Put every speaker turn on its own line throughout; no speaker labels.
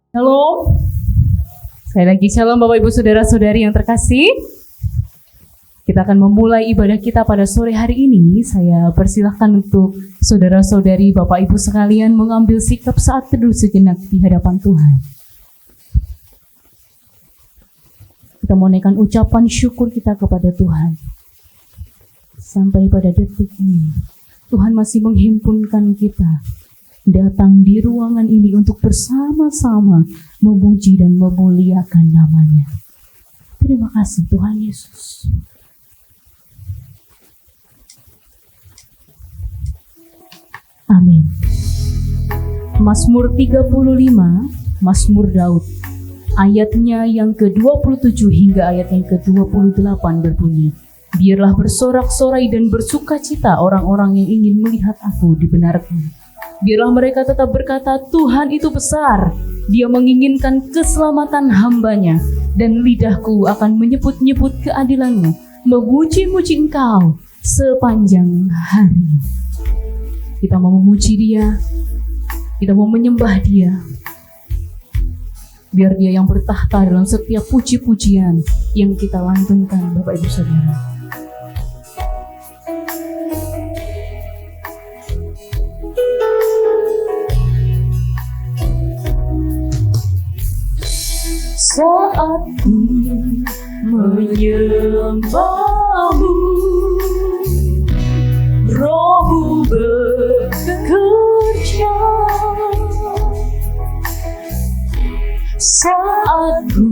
Halo, saya lagi shalom Bapak Ibu Saudara-saudari yang terkasih. Kita akan memulai ibadah kita pada sore hari ini. Saya persilahkan untuk saudara-saudari Bapak Ibu sekalian mengambil sikap saat teduh sejenak di hadapan Tuhan. Kita menaikkan ucapan syukur kita kepada Tuhan. Sampai pada detik ini, Tuhan masih menghimpunkan kita datang di ruangan ini untuk bersama-sama memuji dan memuliakan namanya. Terima kasih Tuhan Yesus. Amin. Mazmur 35, Mazmur Daud. Ayatnya yang ke-27 hingga ayat yang ke-28 berbunyi, biarlah bersorak-sorai dan bersukacita orang-orang yang ingin melihat aku dibenarkan. Biarlah mereka tetap berkata, Tuhan itu besar. Dia menginginkan keselamatan hamba-Nya, dan lidahku akan menyebut-nyebut keadilan-Mu, memuji-muji Engkau sepanjang hari. Kita mau memuji Dia, kita mau menyembah Dia. Biar Dia yang bertahta dalam setiap puji-pujian yang kita lantunkan, Bapak Ibu Saudara. Saat ku menyembah-Mu, Roh-Mu bekerja. Saat ku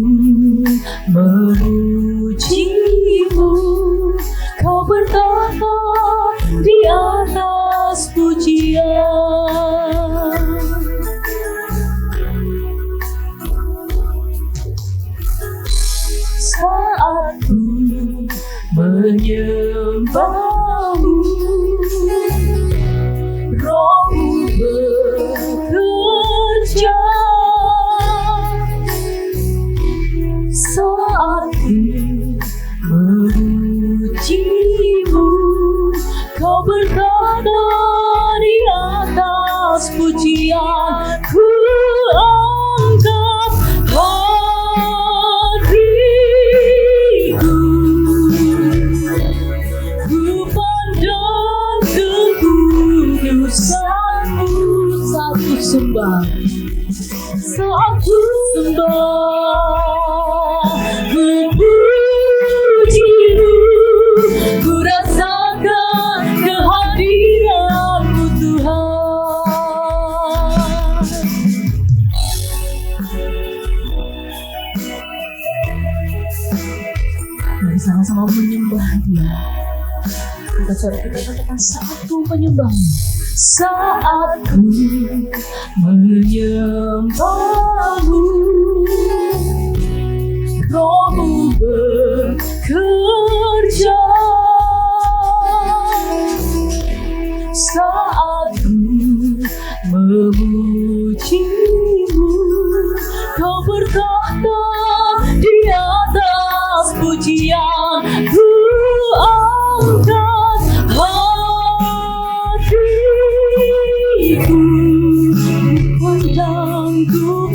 memuji-Mu, Kau bertahta di atas pujian. Saat ku menyembah-Mu, Roh-Mu bekerja. Saat ku memuji-Mu, Kau bertahta di atas pujian. Ku angkat hatiku, ku pandang kekudusan-Mu. Satu sembah, satu sembah, ku puji-Mu, ku rasakan kehadiran-Mu Tuhan. Mari sama-sama menyembah Dia. Kita suara kita katakan, saat ku menyembah-Mu, saat ku menyembah-Mu, Roh-Mu bekerja. Saat ku memuji-Mu, Kau bertahta di atas pujian. Ku angkat hatiku, ku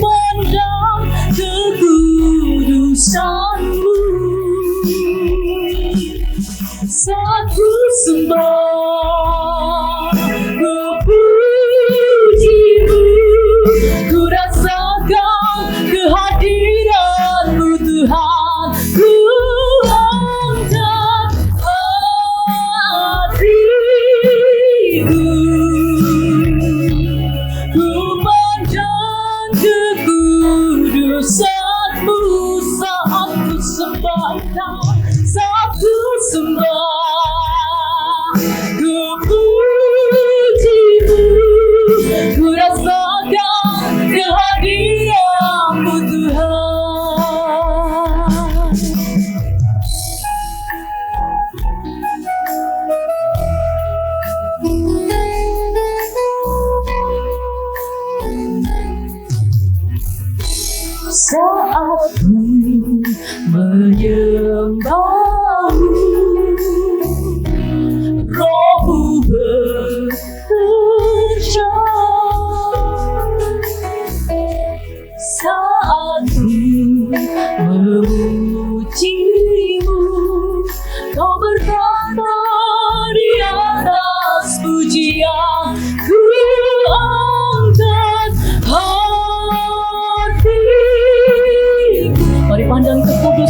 pandang kekudusan-Mu. Saat ku sembah, ku puji-Mu, ku rasakan kehadiran-Mu Tuhan. Ku angkat hatiku,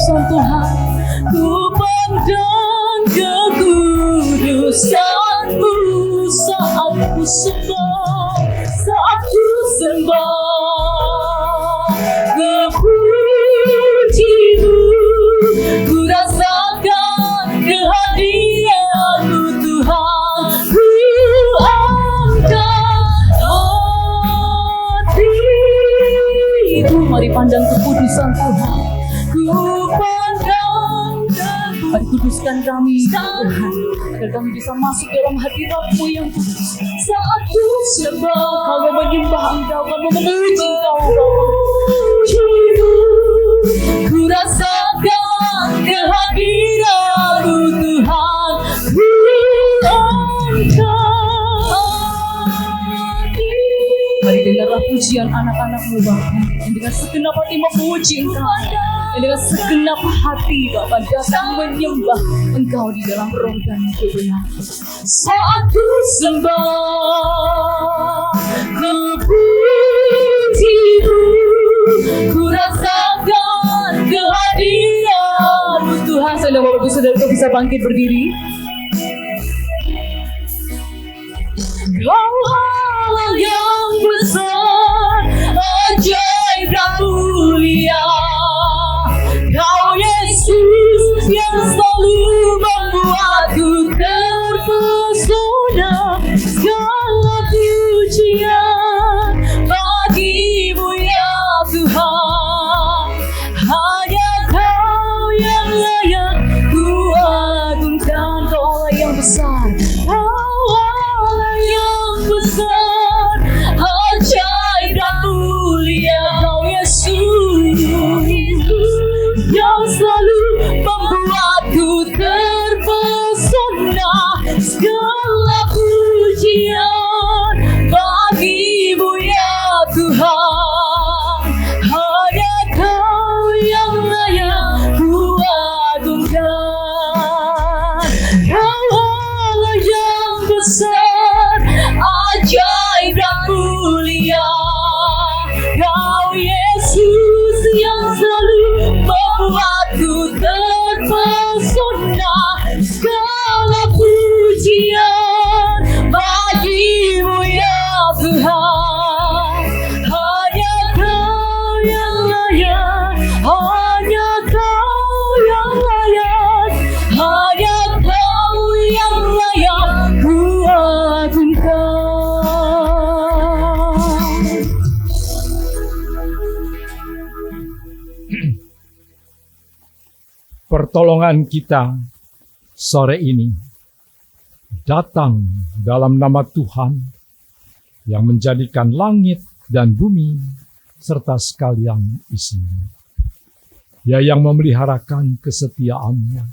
kekudusan Tuhan. Ku pandang kekudusan-Mu saat ku sembah, saat ku sembah. Kepuji-Mu, ku rasakan kehadiran-Mu Tuhan. Ku angkat hatiku, mari pandang kekudusan Tuhan. Ku pandang kekudusan. Mari kuduskan kami Tuhan, agar kami bisa masuk dalam hadirat-Mu yang kudus. Saat ku sembah, kami menyembah Engkau, kami memuji Engkau. Puji-Mu, ku rasakan kehadiran-Mu Tuhan. Ku angkat. Mari dengarlah pujian anak-anak-Mu Bapa, yang dengan segenap hati memuji Engkau, yang dengan segenap hati Bapa datang menyembah Engkau di dalam roh dan kebenaran. Saat ku sembah, ku puji-Mu, ku rasakan kehadiran-Mu Tuhan. Saudara Bapak Ibu Saudara bisa bangkit berdiri. Kau Allah yang besar, ajaib dan mulia. Kau Yesus yang selalu membuatku terpesona. Segala pujian bagi-Mu ya Tuhan. Hanya Kau yang layak ku agungkan. Kau Allah yang besar, Kau Allah yang besar, ajaib dan mulia. Kau Yesus yang selalu membuatku terpesona. Segala pujian bagi-Mu ya Tuhan. Hanya Kau yang layak ku agungkan. Kau Allah yang besar, ajaib dan mulia. Kau Yesus yang selalu membuatku terpesona. Segala pujian bagi-Mu ya Tuhan. Hanya Kau yang layak, hanya Kau yang layak, hanya Kau yang layak ku agungkan.
Pertolongan kita sore ini datang dalam nama Tuhan yang menjadikan langit dan bumi serta sekalian isinya. Dia yang memeliharakan kesetiaannya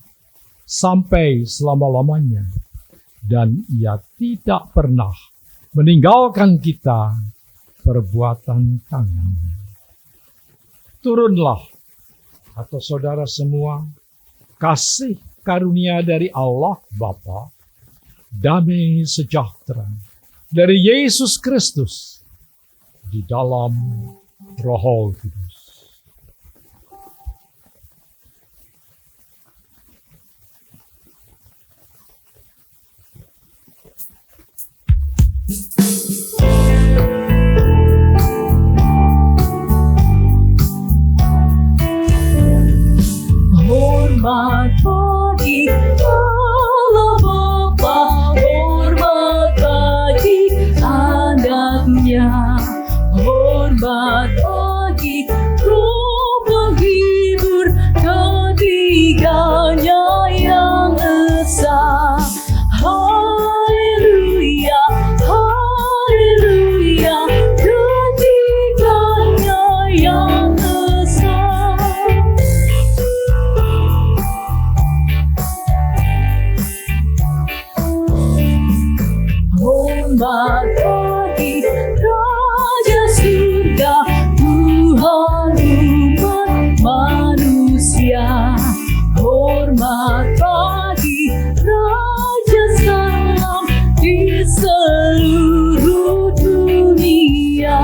sampai selama-lamanya, dan Ia tidak pernah meninggalkan kita perbuatan tangannya. Turunlah atau saudara semua, kasih karunia dari Allah Bapa, damai sejahtera dari Yesus Kristus di dalam Roh Kudus.
Hormat bagi Allah Bapa, hormat bagi anaknya, hormat bagi Roh penghibur ketiganya yang esa. Haleluya, haleluya, ketiganya yang esa. Hormat bagi Raja Surga, Tuhan umat manusia. Hormat bagi Raja Salam di seluruh dunia.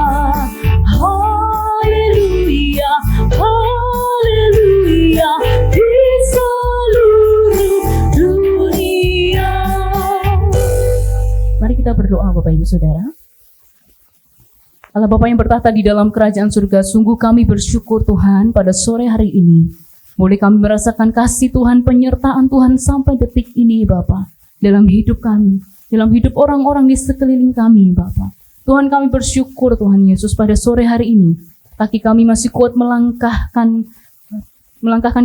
Haleluya, haleluya, kita berdoa Bapak Ibu Saudara. Allah Bapa yang bertahta di dalam kerajaan surga, sungguh kami bersyukur Tuhan pada sore hari ini. Boleh kami merasakan kasih Tuhan, penyertaan Tuhan sampai detik ini Bapa. Dalam hidup kami, dalam hidup orang-orang di sekeliling kami Bapa. Tuhan kami bersyukur Tuhan Yesus pada sore hari ini. Kaki kami masih kuat melangkahkan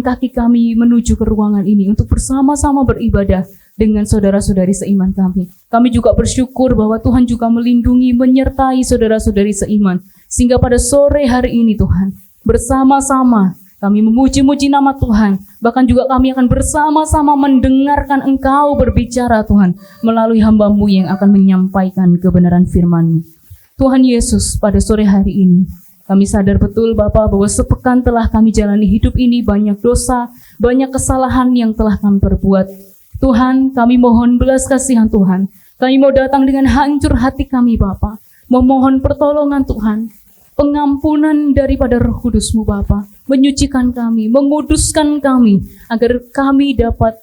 kaki kami menuju ke ruangan ini untuk bersama-sama beribadah dengan saudara-saudari seiman kami. Kami juga bersyukur bahwa Tuhan juga melindungi, menyertai saudara-saudari seiman. Sehingga pada sore hari ini Tuhan, bersama-sama kami memuji-muji nama Tuhan. Bahkan juga kami akan bersama-sama mendengarkan Engkau berbicara Tuhan, melalui hamba-Mu yang akan menyampaikan kebenaran firman-Mu. Tuhan Yesus, pada sore hari ini, kami sadar betul Bapa bahwa sepekan telah kami jalani hidup ini, banyak dosa, banyak kesalahan yang telah kami perbuat. Tuhan, kami mohon belas kasihan Tuhan. Kami mau datang dengan hancur hati kami Bapa, memohon pertolongan Tuhan, pengampunan daripada Roh Kudus-Mu Bapa, menyucikan kami, menguduskan kami, agar kami dapat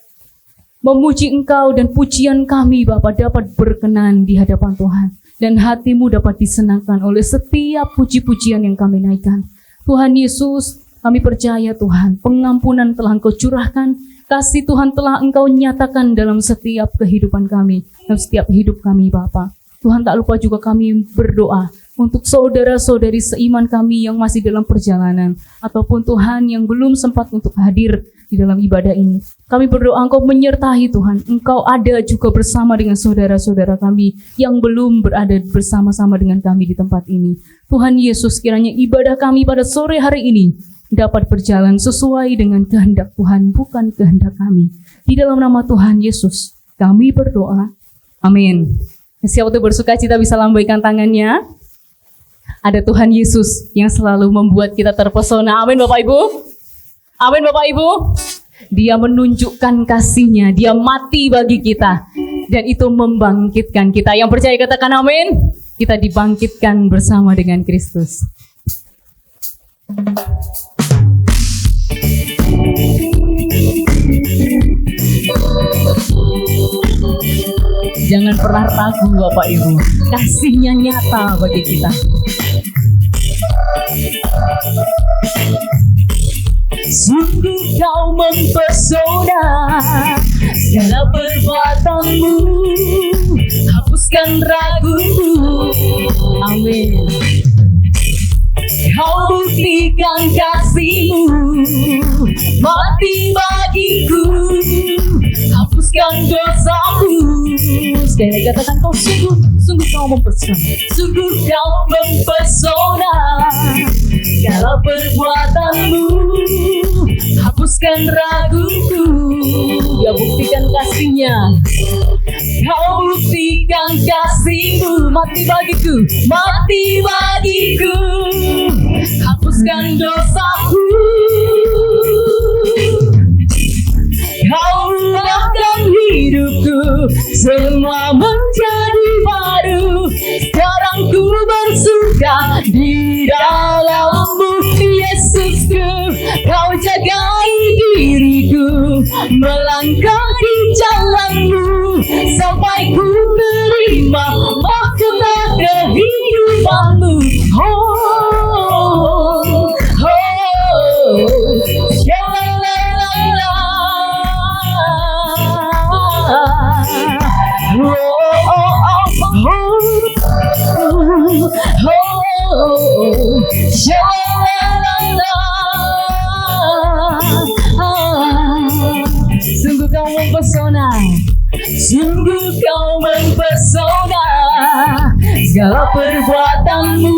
memuji Engkau dan pujian kami Bapa dapat berkenan di hadapan Tuhan. Dan hati-Mu dapat disenangkan oleh setiap puji-pujian yang kami naikkan. Tuhan Yesus, kami percaya Tuhan, pengampunan telah Engkau curahkan, kasih Tuhan telah Engkau nyatakan dalam setiap kehidupan kami, dalam setiap hidup kami Bapa. Tuhan, tak lupa juga kami berdoa untuk saudara-saudari seiman kami yang masih dalam perjalanan, ataupun Tuhan yang belum sempat untuk hadir di dalam ibadah ini. Kami berdoa Engkau menyertai Tuhan, Engkau ada juga bersama dengan saudara-saudara kami yang belum berada bersama-sama dengan kami di tempat ini. Tuhan Yesus, kiranya ibadah kami pada sore hari ini dapat berjalan sesuai dengan kehendak Tuhan, bukan kehendak kami. Di dalam nama Tuhan Yesus kami berdoa, amin. Siapa tuh bersuka cita bisa lambaikan tangannya. Ada Tuhan Yesus yang selalu membuat kita terpesona. Amin Bapak Ibu. Amin Bapak Ibu. Dia menunjukkan kasih-Nya, Dia mati bagi kita, dan itu membangkitkan kita. Yang percaya katakan amin. Kita dibangkitkan bersama dengan Kristus. Jangan pernah ragu Bapak Ibu, kasih-Nya nyata bagi kita. Sungguh Kau mempesona, segala perbuatan-Mu hapuskan raguku. Amin. Kau buktikan kasih-Mu mati bagiku, hapuskan dosaku. Sekali lagi katakan, Kau sungguh Kau mempesona, sungguh Kau mempesona, segala perbuatan-Mu hapuskan raguku. Dia buktikan kasih-Nya, Kau buktikan kasih-Mu mati bagiku, hapuskan dosaku. Kau ubahkan hidupku, semua menjadi baru. Sekarang ku bersuka di dalam-Mu, Yesusku. Kau jagai diriku, melangkah di jalan-Mu, sampai ku menerima mahkota kehidupan-Mu. Sungguh Kau mempesona, sungguh Kau mempesona, segala perbuatan-Mu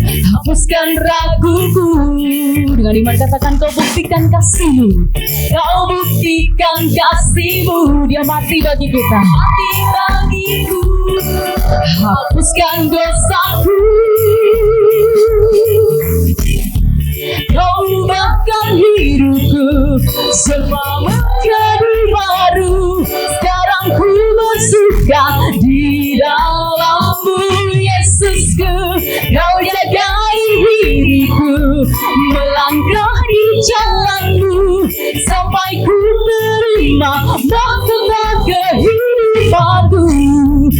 hapuskan raguku. Dengan iman katakan, Kau buktikan kasih-Mu, Kau buktikan kasih-Mu. Dia mati bagi kita, mati bagiku, hapuskan dosaku. Kau ubahkan hidupku, semua menjadi baru. Sekarang ku bersuka di dalam-Mu, Yesusku. Kau jagai diriku, melangkah di jalan-Mu, sampai ku menerima mahkota kehidupanku.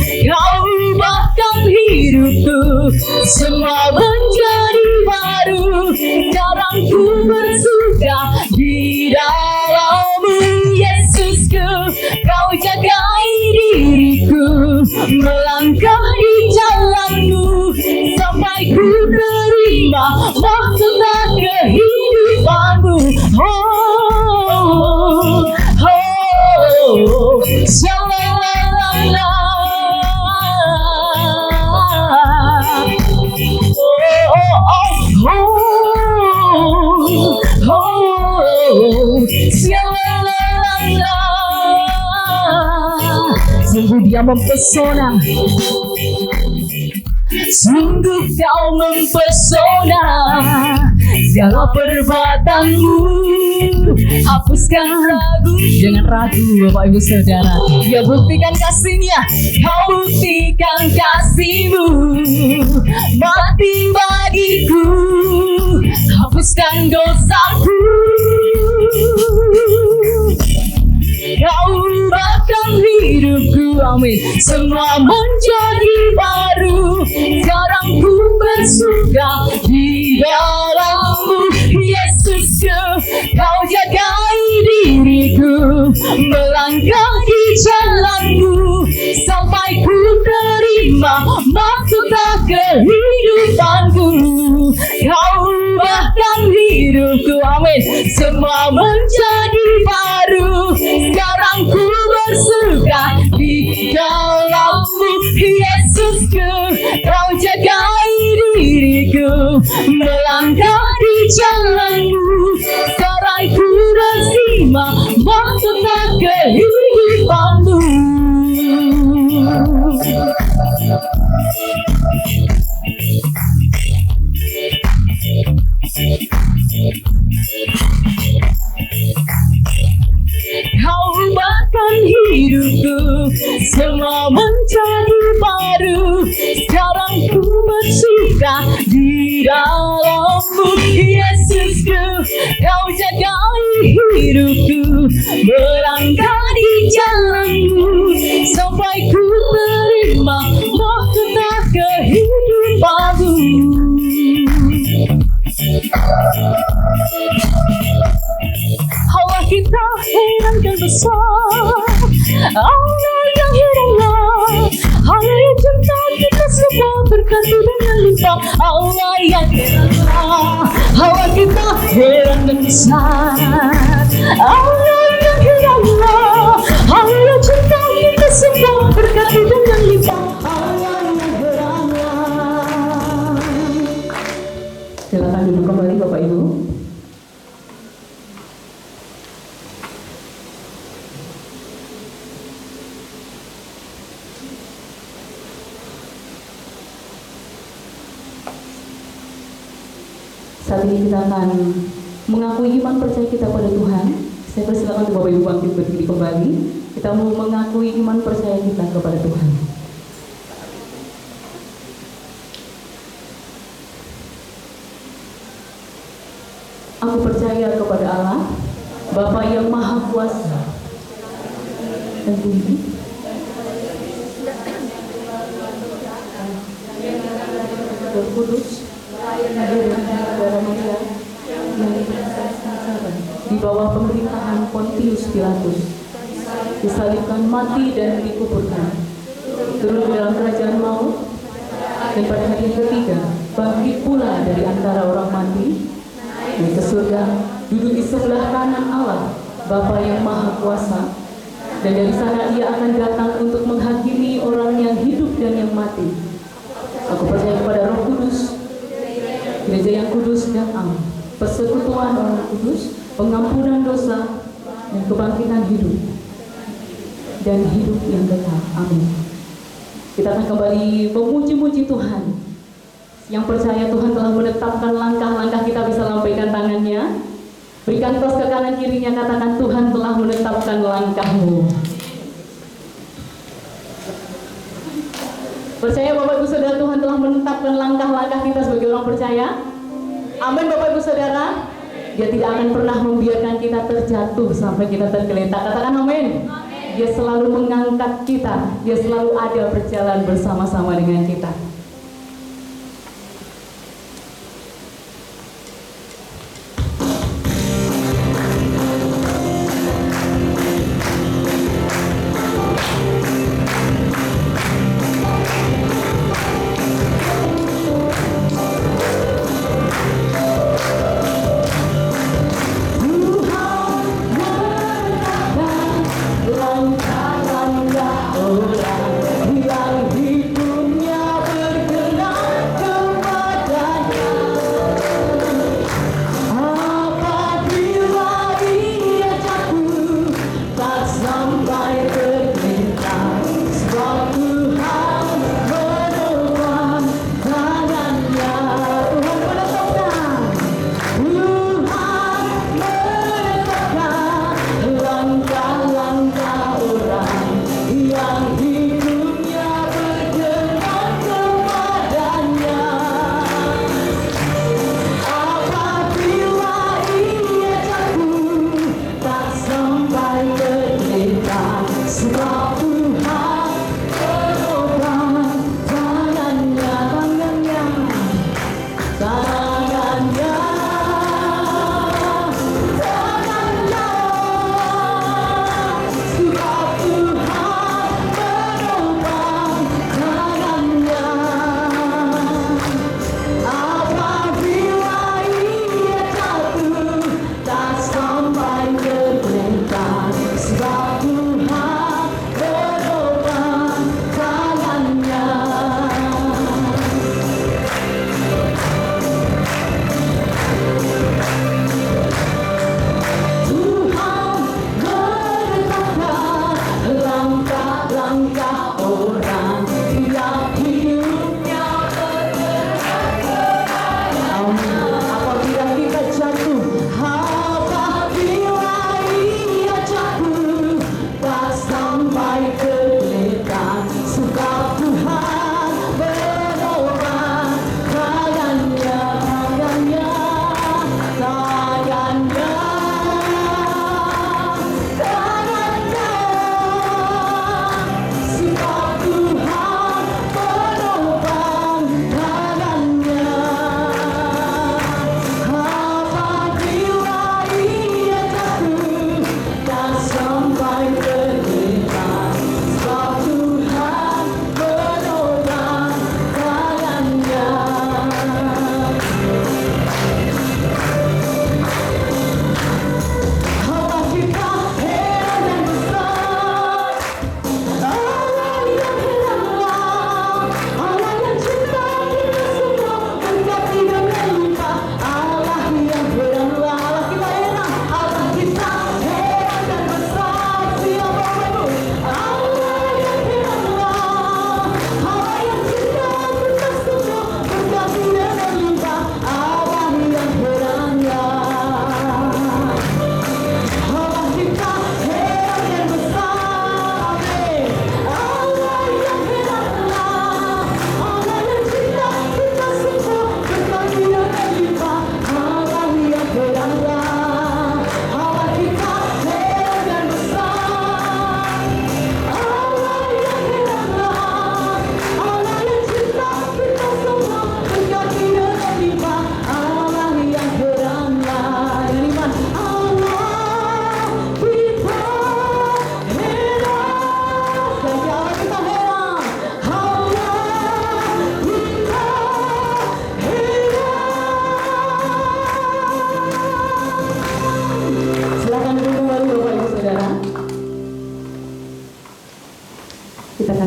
Kau ubahkan hidupku, semua menjadi baru. Sekarang ku bersuka di dalam-Mu, Yesusku. Kau jagai diriku, melangkah di jalan-Mu, sampai ku terima mahkota kehidupan-Mu. Shalalala. Sungguh Dia mempesona, sungguh Kau mempesona. Segala perbuatanmu hapuskan ragu, jangan ragu Bapak Ibu Saudara. Dia buktikan kasih-Nya, Kau buktikan kasih-Mu, mati bagiku, hapuskan dosaku. Kau ubahkan hidupku, amin. Semua menjadi baru. Sekarang ku bersuka di dalam-Mu, Yesusku. Kau jagai diriku, melangkah di jalan-Mu, sampai ku terima mahkota kehidupanku. Kau ubahkan hidupku, amin. Semua menjadi baru. Sekarang ku bersuka di dalam-Mu, Yesusku. Kau jagai diriku, melangkah di jalan-Mu, sampai ku terima mahkota kehidupan-Mu. Kau ubahkan hidupku, semua menjadi baru. Sekarang ku bersuka di dalam-Mu, Yesusku. Kau jagai hidupku, melangkah di jalan-Mu, sampai ku terima mahkota kehidupan-Mu. Allah kita heran dan besar, Allah yang heranlah, Allah yang cinta kita semua berkati dengan limpah. Allah yang heranlah, Allah kita heran dan besar, Allah yang heranlah, Allah yang cinta kita semua berkati dengan limpah. Allah yang heranlah. Silakan duduk kembali Bapak Ibu. Saat ini kita akan mengakui iman percaya kita pada Tuhan. Saya persilakan untuk Bapak Ibu bangkit berdiri kembali. Kita mau mengakui iman percaya kita kepada Tuhan. Aku percaya kepada Allah, Bapa yang Maha Kuasa dan Bumi, Roh Kudus, di bawah pemerintahan Pontius Pilatus, disalibkan, mati dan dikuburkan, turun ke dalam kerajaan maut, dan pada hari yang ketiga bangkit pula dari antara orang mati, naik ke surga, duduk di sebelah kanan Allah, Bapa yang Maha Kuasa, dan dari sana Ia akan datang untuk menghakimi orang yang hidup dan yang mati. Aku percaya kepada Roh Kudus, gereja yang kudus dan am, persekutuan orang kudus, pengampunan dosa, dan kebangkitan hidup, dan hidup yang kekal. Amin. Kita akan kembali memuji-muji Tuhan. Yang percaya Tuhan telah menetapkan langkah-langkah, kita bisa lambaikan tangannya. Berikan tos ke kanan kirinya, katakan Tuhan telah menetapkan langkahmu. Percaya Bapak Ibu Saudara, Tuhan telah menetapkan langkah-langkah kita sebagai orang percaya. Amin Bapak Ibu Saudara. Dia tidak akan pernah membiarkan kita terjatuh sampai kita tergeletak. Katakan amin. Dia selalu mengangkat kita, Dia selalu ada berjalan bersama-sama dengan kita.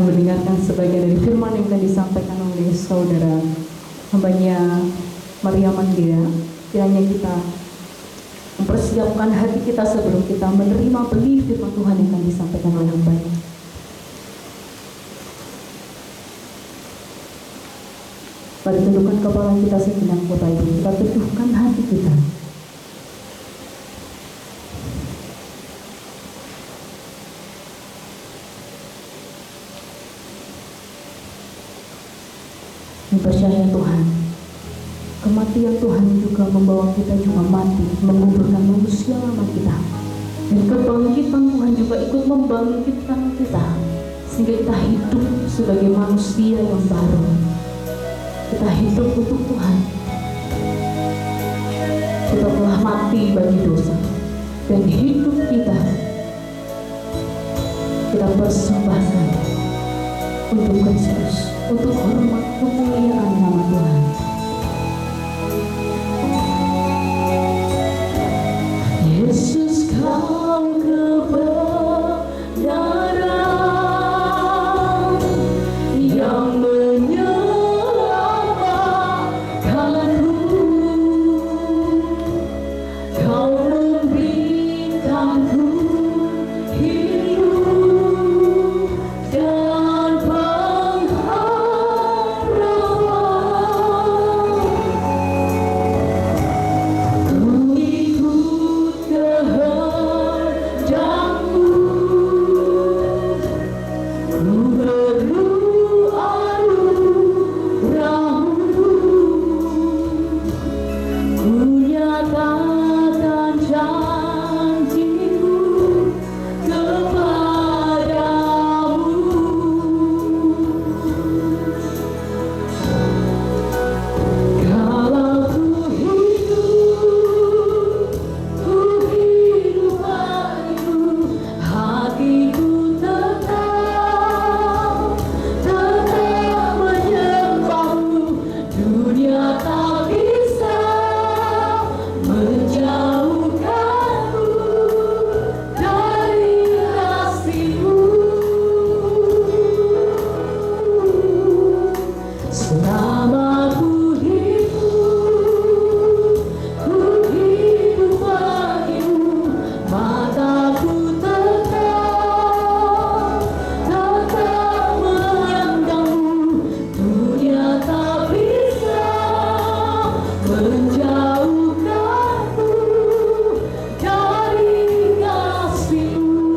mendengarkan sebagian dari firman yang telah disampaikan oleh saudara hambanya Maria Mandia. Kiranya kita mempersiapkan hati kita sebelum kita menerima beli firman Tuhan yang akan disampaikan oleh hambanya. Mari tundukkan kepala kita sejenak, Bapak Ibu. Kita teduhkan hati kita. Percaya Tuhan, kematian Tuhan juga membawa kita juga mati, menguburkan manusia lama kita. Dan kebangkitan Tuhan juga ikut membangkitkan kita, sehingga kita hidup sebagai manusia yang baru. Kita hidup untuk Tuhan. Kita telah mati bagi dosa, dan hidup kita persembahkan untuk Kristus, untuk hormat kemuliaan nama Tuhan. Yesus, kau kebenaran yang menyelamatkanku. Kau memberikanku hidup dan pengharapan. Mengikut kehendakmu, ku berdoa rahmu, ku nyatakan janjiku kepadamu. Kalau ku hidup bagimu, hatiku tetap menyembahmu. Dunia tak bisa menjauhkanku dari kasih-Mu. Selama ku hidup bagimu, mataku tetap memandangmu. Dunia tak bisa menjauhkanku dari kasih-Mu.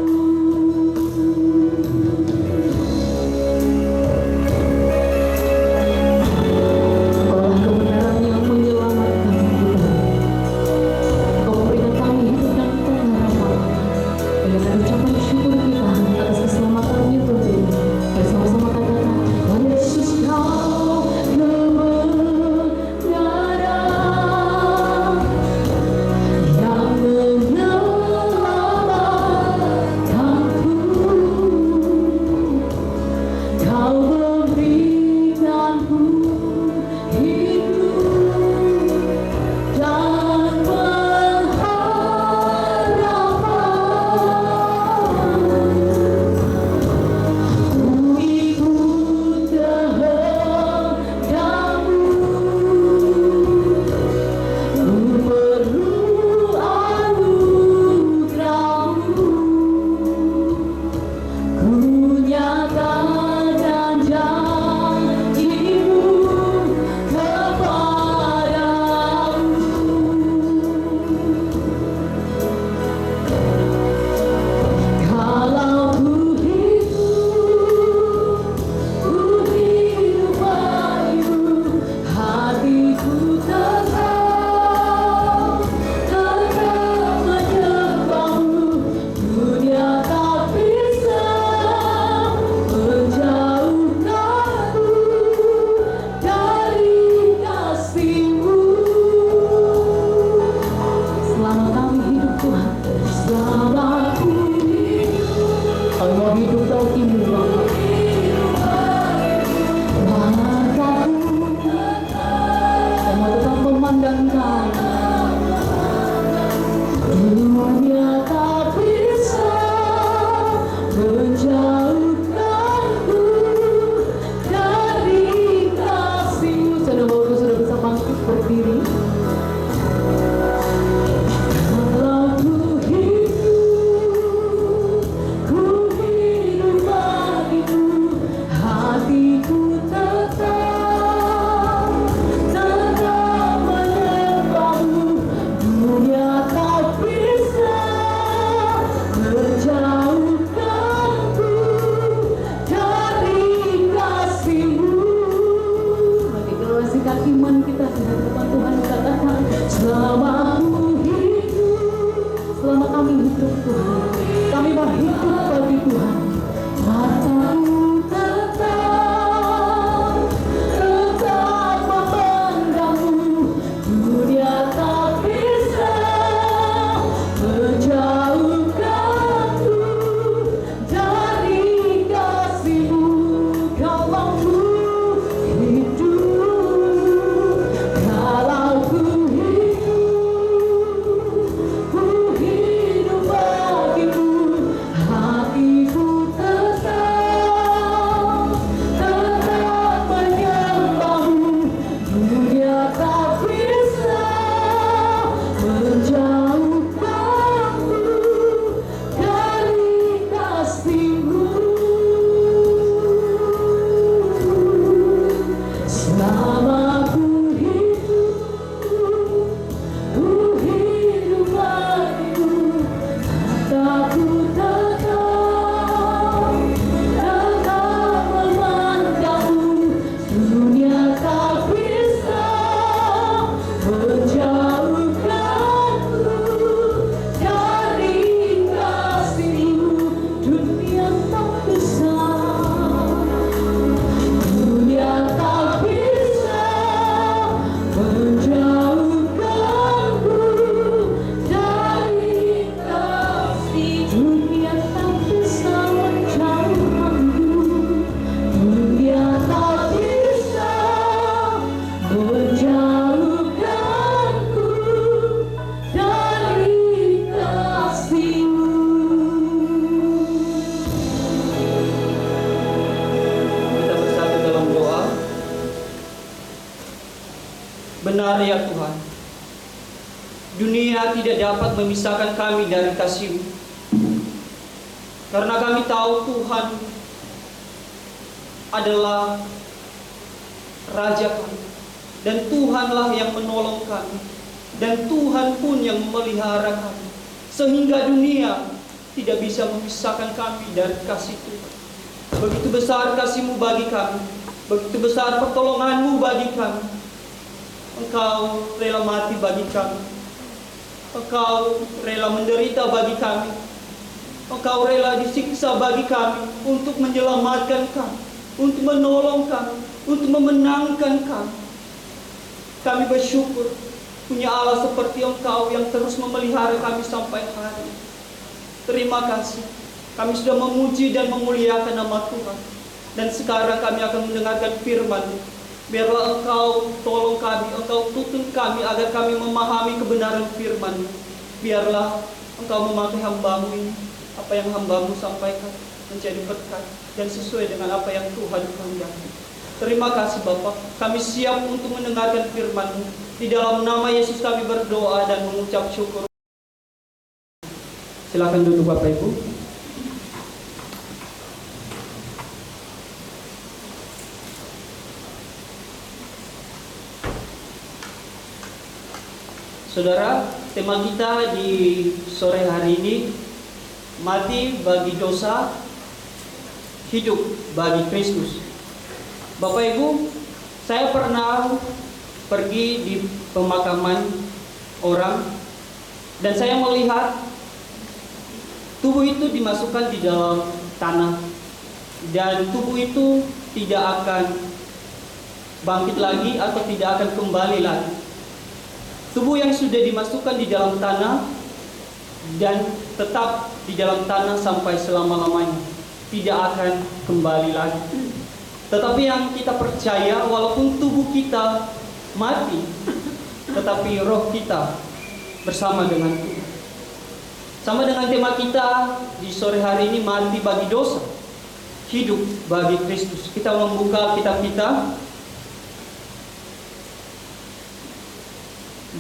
Selama ku hidup bagimu, takku tetap memandangmu. Dunia tak bisa menjauhkanku dari kasih-Mu. Dunia tak bisa, dunia tak bisa menjauhkanku dari kasih. Dunia tak bisa menjauhkanku, dunia tak bisa menjauhkanku dari kasih-Mu.
Kita bersatu dalam doa. Benar ya Tuhan, dunia tidak dapat memisahkan kami dari kasih-Mu, karena kami tahu Tuhan adalah Raja kami, dan Tuhanlah yang menolong kami, dan Tuhan pun yang memelihara kami, sehingga dunia tidak bisa memisahkan kami dari kasih Tuhan. Begitu besar kasih-Mu bagi kami, begitu besar pertolongan-Mu bagi kami. Engkau rela mati bagi kami, Engkau rela menderita bagi kami, Engkau rela disiksa bagi kami, untuk menyelamatkan kami, untuk menolong kami, untuk memenangkan kami. Kami bersyukur punya Allah seperti Engkau yang terus memelihara kami sampai hari ini. Terima kasih, kami sudah memuji dan memuliakan nama Tuhan. Dan sekarang kami akan mendengarkan firman-Mu. Biarlah Engkau tolong kami, Engkau tuntun kami agar kami memahami kebenaran firman-Mu. Biarlah Engkau memakai hamba-Mu ini, apa yang hamba-Mu sampaikan menjadi berkat dan sesuai dengan apa yang Tuhan kehendaki. Terima kasih Bapa, kami siap untuk mendengarkan firman-Mu. Di dalam nama Yesus kami berdoa dan mengucap syukur. Silakan duduk Bapak Ibu. Saudara, tema kita di sore hari ini, mati bagi dosa, hidup bagi Kristus. Bapak Ibu, saya pernah pergi di pemakaman orang, dan saya melihat tubuh itu dimasukkan di dalam tanah, dan tubuh itu tidak akan bangkit lagi atau tidak akan kembali lagi. Tubuh yang sudah dimasukkan di dalam tanah dan tetap di dalam tanah sampai selama-lamanya, tidak akan kembali lagi. Tetapi yang kita percaya, walaupun tubuh kita mati, tetapi roh kita bersama dengan Tuhan. Sama dengan tema kita di sore hari ini, mati bagi dosa, hidup bagi Kristus. Kita membuka kitab kita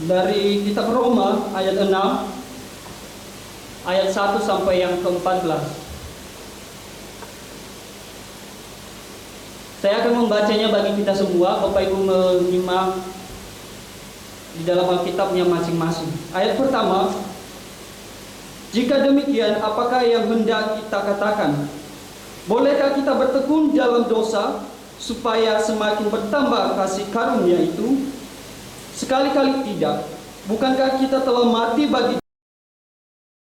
dari kitab Roma ayat 6 ayat 1 sampai yang ke-14. Saya akan membacanya bagi kita semua. Bapak Ibu menyimak di dalam Alkitabnya masing-masing. Ayat pertama, jika demikian, apakah yang hendak kita katakan? Bolehkah kita bertekun dalam dosa supaya semakin bertambah kasih karunia itu? Sekali-kali tidak. Bukankah kita telah mati bagi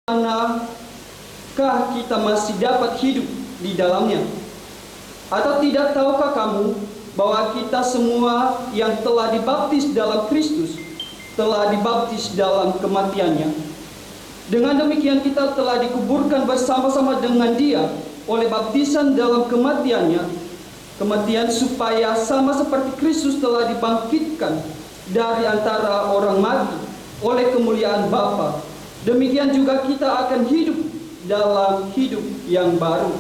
manakah kita masih dapat hidup di dalamnya? Atau tidak tahukah kamu bahwa kita semua yang telah dibaptis dalam Kristus telah dibaptis dalam kematiannya? Dengan demikian kita telah dikuburkan bersama-sama dengan Dia oleh baptisan dalam kematiannya, kematian supaya sama seperti Kristus telah dibangkitkan dari antara orang mati oleh kemuliaan Bapa, demikian juga kita akan hidup dalam hidup yang baru.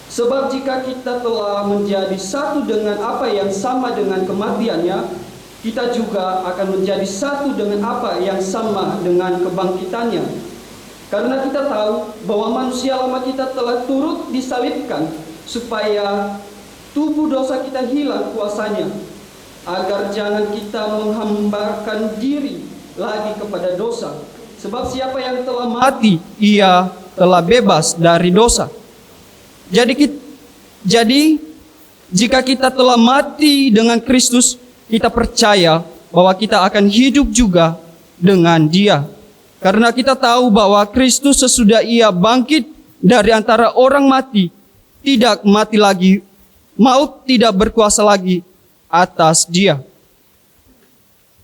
Sebab jika kita telah menjadi satu dengan apa yang sama dengan kematiannya, kita juga akan menjadi satu dengan apa yang sama dengan kebangkitannya. Karena kita tahu bahwa manusia lama kita telah turut disalibkan, supaya tubuh dosa kita hilang kuasanya, agar jangan kita menghambakan diri lagi kepada dosa. Sebab siapa yang telah mati, ia telah bebas dari dosa. Jadi jika kita telah mati dengan Kristus, kita percaya bahwa kita akan hidup juga dengan Dia. Karena kita tahu bahwa Kristus sesudah Ia bangkit dari antara orang mati, tidak mati lagi, maut tidak berkuasa lagi atas Dia.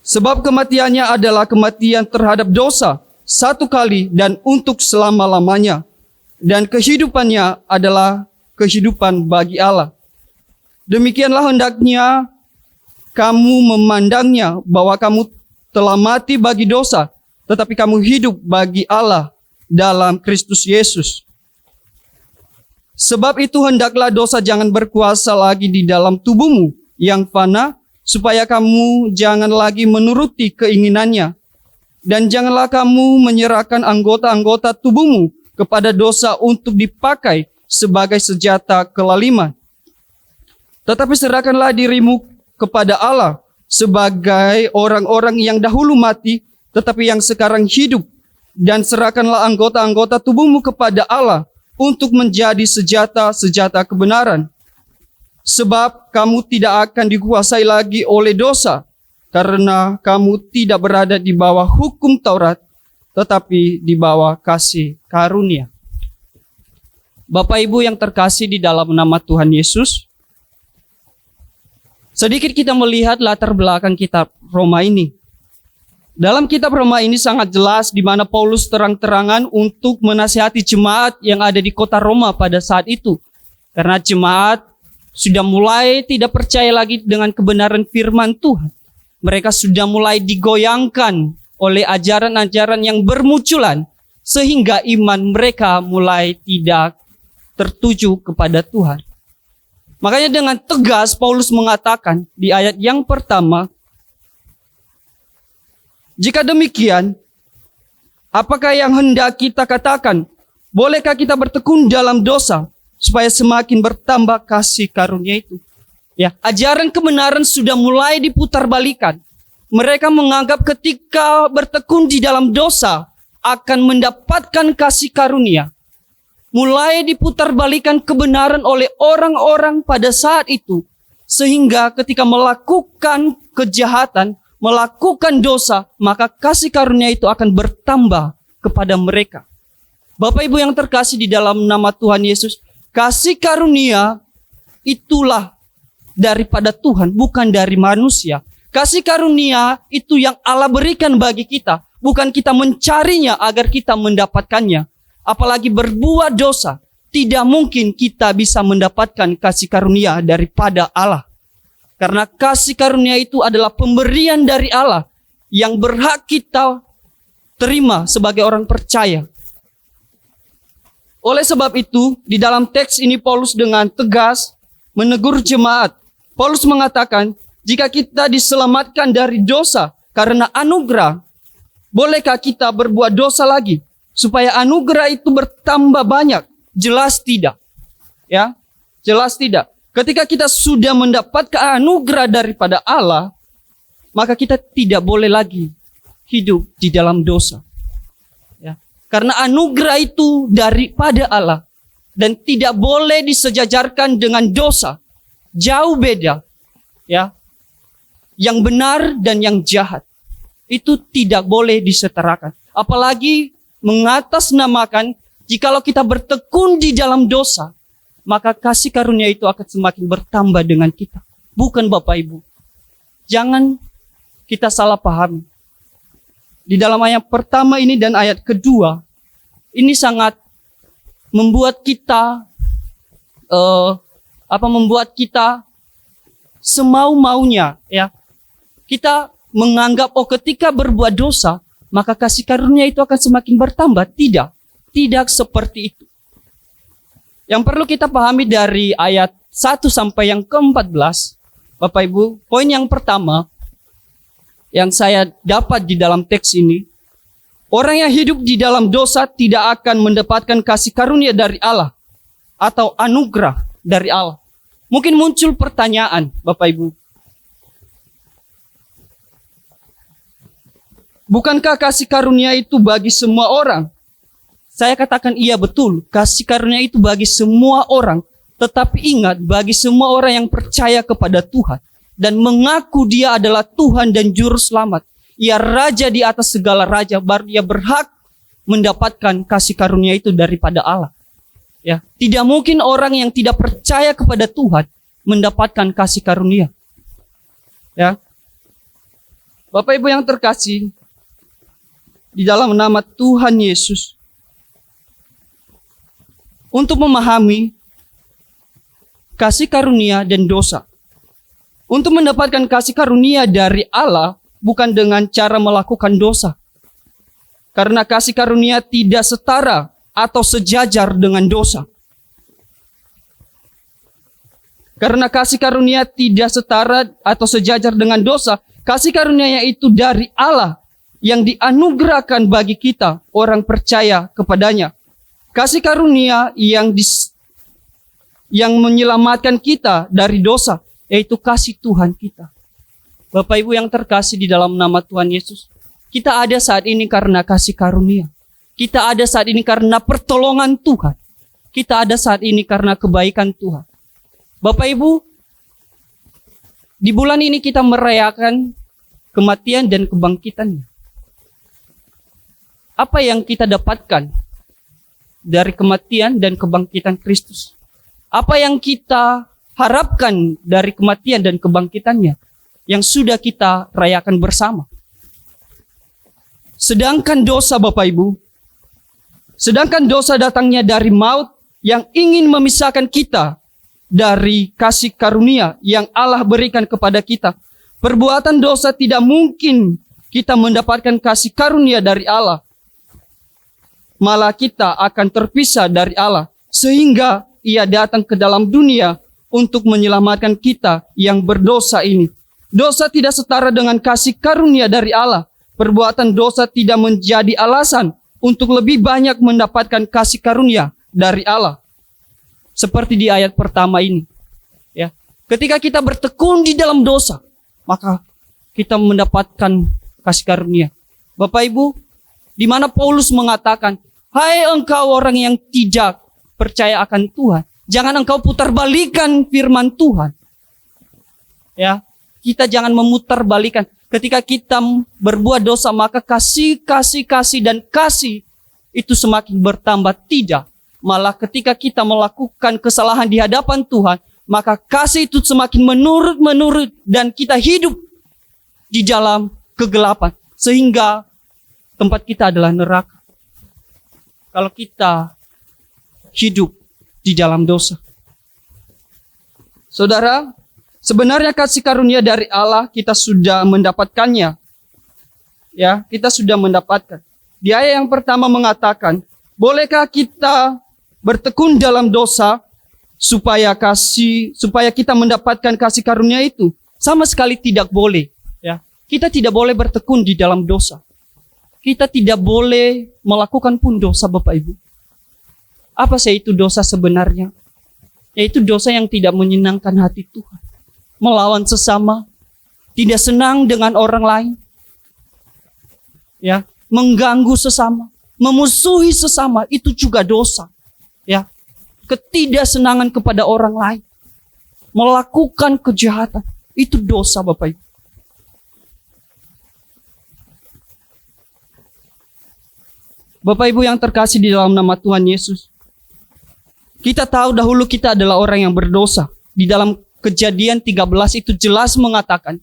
Sebab kematiannya adalah kematian terhadap dosa, satu kali dan untuk selama-lamanya. Dan kehidupannya adalah kehidupan bagi Allah. Demikianlah hendaknya kamu memandangnya, bahwa kamu telah mati bagi dosa, tetapi kamu hidup bagi Allah dalam Kristus Yesus. Sebab itu hendaklah dosa jangan berkuasa lagi di dalam tubuhmu yang fana, supaya kamu jangan lagi menuruti keinginannya. Dan janganlah kamu menyerahkan anggota-anggota tubuhmu kepada dosa untuk dipakai sebagai senjata kelaliman. Tetapi serahkanlah dirimu kepada Allah sebagai orang-orang yang dahulu mati, tetapi yang sekarang hidup. Dan serahkanlah anggota-anggota tubuhmu kepada Allah untuk menjadi senjata kebenaran. Sebab kamu tidak akan dikuasai lagi oleh dosa, karena kamu tidak berada di bawah hukum Taurat, tetapi di bawah kasih karunia. Bapak Ibu yang terkasih di dalam nama Tuhan Yesus, sedikit kita melihat latar belakang kitab Roma ini. Dalam kitab Roma ini sangat jelas di mana Paulus terang-terangan untuk menasihati jemaat yang ada di kota Roma pada saat itu. Karena jemaat sudah mulai tidak percaya lagi dengan kebenaran firman Tuhan. Mereka sudah mulai digoyangkan oleh ajaran-ajaran yang bermunculan, sehingga iman mereka mulai tidak tertuju kepada Tuhan. Makanya dengan tegas Paulus mengatakan di ayat yang pertama, jika demikian, apakah yang hendak kita katakan? Bolehkah kita bertekun dalam dosa supaya semakin bertambah kasih karunia itu? Ya, ajaran kebenaran sudah mulai diputarbalikkan. Mereka menganggap ketika bertekun di dalam dosa akan mendapatkan kasih karunia. Mulai diputarbalikkan kebenaran oleh orang-orang pada saat itu, sehingga ketika melakukan kejahatan, melakukan dosa, maka kasih karunia itu akan bertambah kepada mereka. Bapak Ibu yang terkasih di dalam nama Tuhan Yesus, kasih karunia itulah daripada Tuhan, bukan dari manusia. Kasih karunia itu yang Allah berikan bagi kita, bukan kita mencarinya agar kita mendapatkannya. Apalagi berbuat dosa, tidak mungkin kita bisa mendapatkan kasih karunia daripada Allah. Karena kasih karunia itu adalah pemberian dari Allah yang berhak kita terima sebagai orang percaya. Oleh sebab itu, di dalam teks ini Paulus dengan tegas menegur jemaat. Paulus mengatakan, jika kita diselamatkan dari dosa karena anugerah, bolehkah kita berbuat dosa lagi supaya anugerah itu bertambah banyak? Jelas tidak. Ya, jelas tidak. Ketika kita sudah mendapatkan anugerah daripada Allah, maka kita tidak boleh lagi hidup di dalam dosa. Ya, karena anugerah itu daripada Allah dan tidak boleh disejajarkan dengan dosa. Jauh beda. Ya. Yang benar dan yang jahat itu tidak boleh disetarakan. Apalagi mengatasnamakan jikalau kita bertekun di dalam dosa, maka kasih karunia itu akan semakin bertambah dengan kita. Bukan Bapak Ibu. Jangan kita salah paham. Di dalam ayat pertama ini dan ayat kedua, ini sangat membuat kita semau-maunya, ya. Kita menganggap ketika berbuat dosa, maka kasih karunia itu akan semakin bertambah. Tidak seperti itu. Yang perlu kita pahami dari ayat 1 sampai yang ke-14, Bapak Ibu, poin yang pertama yang saya dapat di dalam teks ini, orang yang hidup di dalam dosa tidak akan mendapatkan kasih karunia dari Allah atau anugerah dari Allah. Mungkin muncul pertanyaan, Bapak Ibu. Bukankah kasih karunia itu bagi semua orang? Saya katakan iya betul, kasih karunia itu bagi semua orang. Tetapi ingat, bagi semua orang yang percaya kepada Tuhan dan mengaku Dia adalah Tuhan dan Juru Selamat, Ia Raja di atas segala raja, baru Ia berhak mendapatkan kasih karunia itu daripada Allah. Ya, tidak mungkin orang yang tidak percaya kepada Tuhan mendapatkan kasih karunia. Ya, Bapak Ibu yang terkasih, di dalam nama Tuhan Yesus, untuk memahami kasih karunia dan dosa, untuk mendapatkan kasih karunia dari Allah bukan dengan cara melakukan dosa, karena kasih karunia tidak setara atau sejajar dengan dosa. Karena kasih karunia tidak setara atau sejajar dengan dosa, kasih karunia itu dari Allah yang dianugerahkan bagi kita orang percaya kepadanya. Kasih karunia yang menyelamatkan kita dari dosa, yaitu kasih Tuhan kita. Bapak Ibu yang terkasih di dalam nama Tuhan Yesus, kita ada saat ini karena kasih karunia. Kita ada saat ini karena pertolongan Tuhan. Kita ada saat ini karena kebaikan Tuhan. Bapak Ibu, di bulan ini kita merayakan kematian dan kebangkitannya. Apa yang kita dapatkan dari kematian dan kebangkitan Kristus? Apa yang kita harapkan dari kematian dan kebangkitannya yang sudah kita rayakan bersama? Sedangkan dosa, Bapak Ibu, sedangkan dosa datangnya dari maut yang ingin memisahkan kita dari kasih karunia yang Allah berikan kepada kita. Perbuatan dosa tidak mungkin kita mendapatkan kasih karunia dari Allah. Malah kita akan terpisah dari Allah, sehingga Ia datang ke dalam dunia untuk menyelamatkan kita yang berdosa ini. Dosa tidak setara dengan kasih karunia dari Allah. Perbuatan dosa tidak menjadi alasan untuk lebih banyak mendapatkan kasih karunia dari Allah. Seperti di ayat pertama ini. Ya, ketika kita bertekun di dalam dosa, maka kita mendapatkan kasih karunia. Bapak Ibu, di mana Paulus mengatakan, hai engkau orang yang tidak percaya akan Tuhan, jangan engkau putarbalikan firman Tuhan. Ya, kita jangan memutarbalikan. Ketika kita berbuat dosa, maka kasih dan kasih itu semakin bertambah. Tidak, malah ketika kita melakukan kesalahan di hadapan Tuhan, maka kasih itu semakin menurut dan kita hidup di dalam kegelapan, sehingga tempat kita adalah neraka. Kalau kita hidup di dalam dosa. Saudara, sebenarnya kasih karunia dari Allah kita sudah mendapatkannya. Ya, kita sudah mendapatkan. Di ayat yang pertama mengatakan, bolehkah kita bertekun dalam dosa supaya kita mendapatkan kasih karunia itu? Sama sekali tidak boleh. Ya, kita tidak boleh bertekun di dalam dosa. Kita tidak boleh melakukan pun dosa, Bapak Ibu. Apa sih itu dosa sebenarnya? Yaitu dosa yang tidak menyenangkan hati Tuhan. Melawan sesama, tidak senang dengan orang lain. Ya, mengganggu sesama, memusuhi sesama, itu juga dosa. Ya, ketidaksenangan kepada orang lain, melakukan kejahatan, itu dosa, Bapak Ibu. Bapak Ibu yang terkasih di dalam nama Tuhan Yesus, kita tahu dahulu kita adalah orang yang berdosa. Di dalam Kejadian 13 itu jelas mengatakan,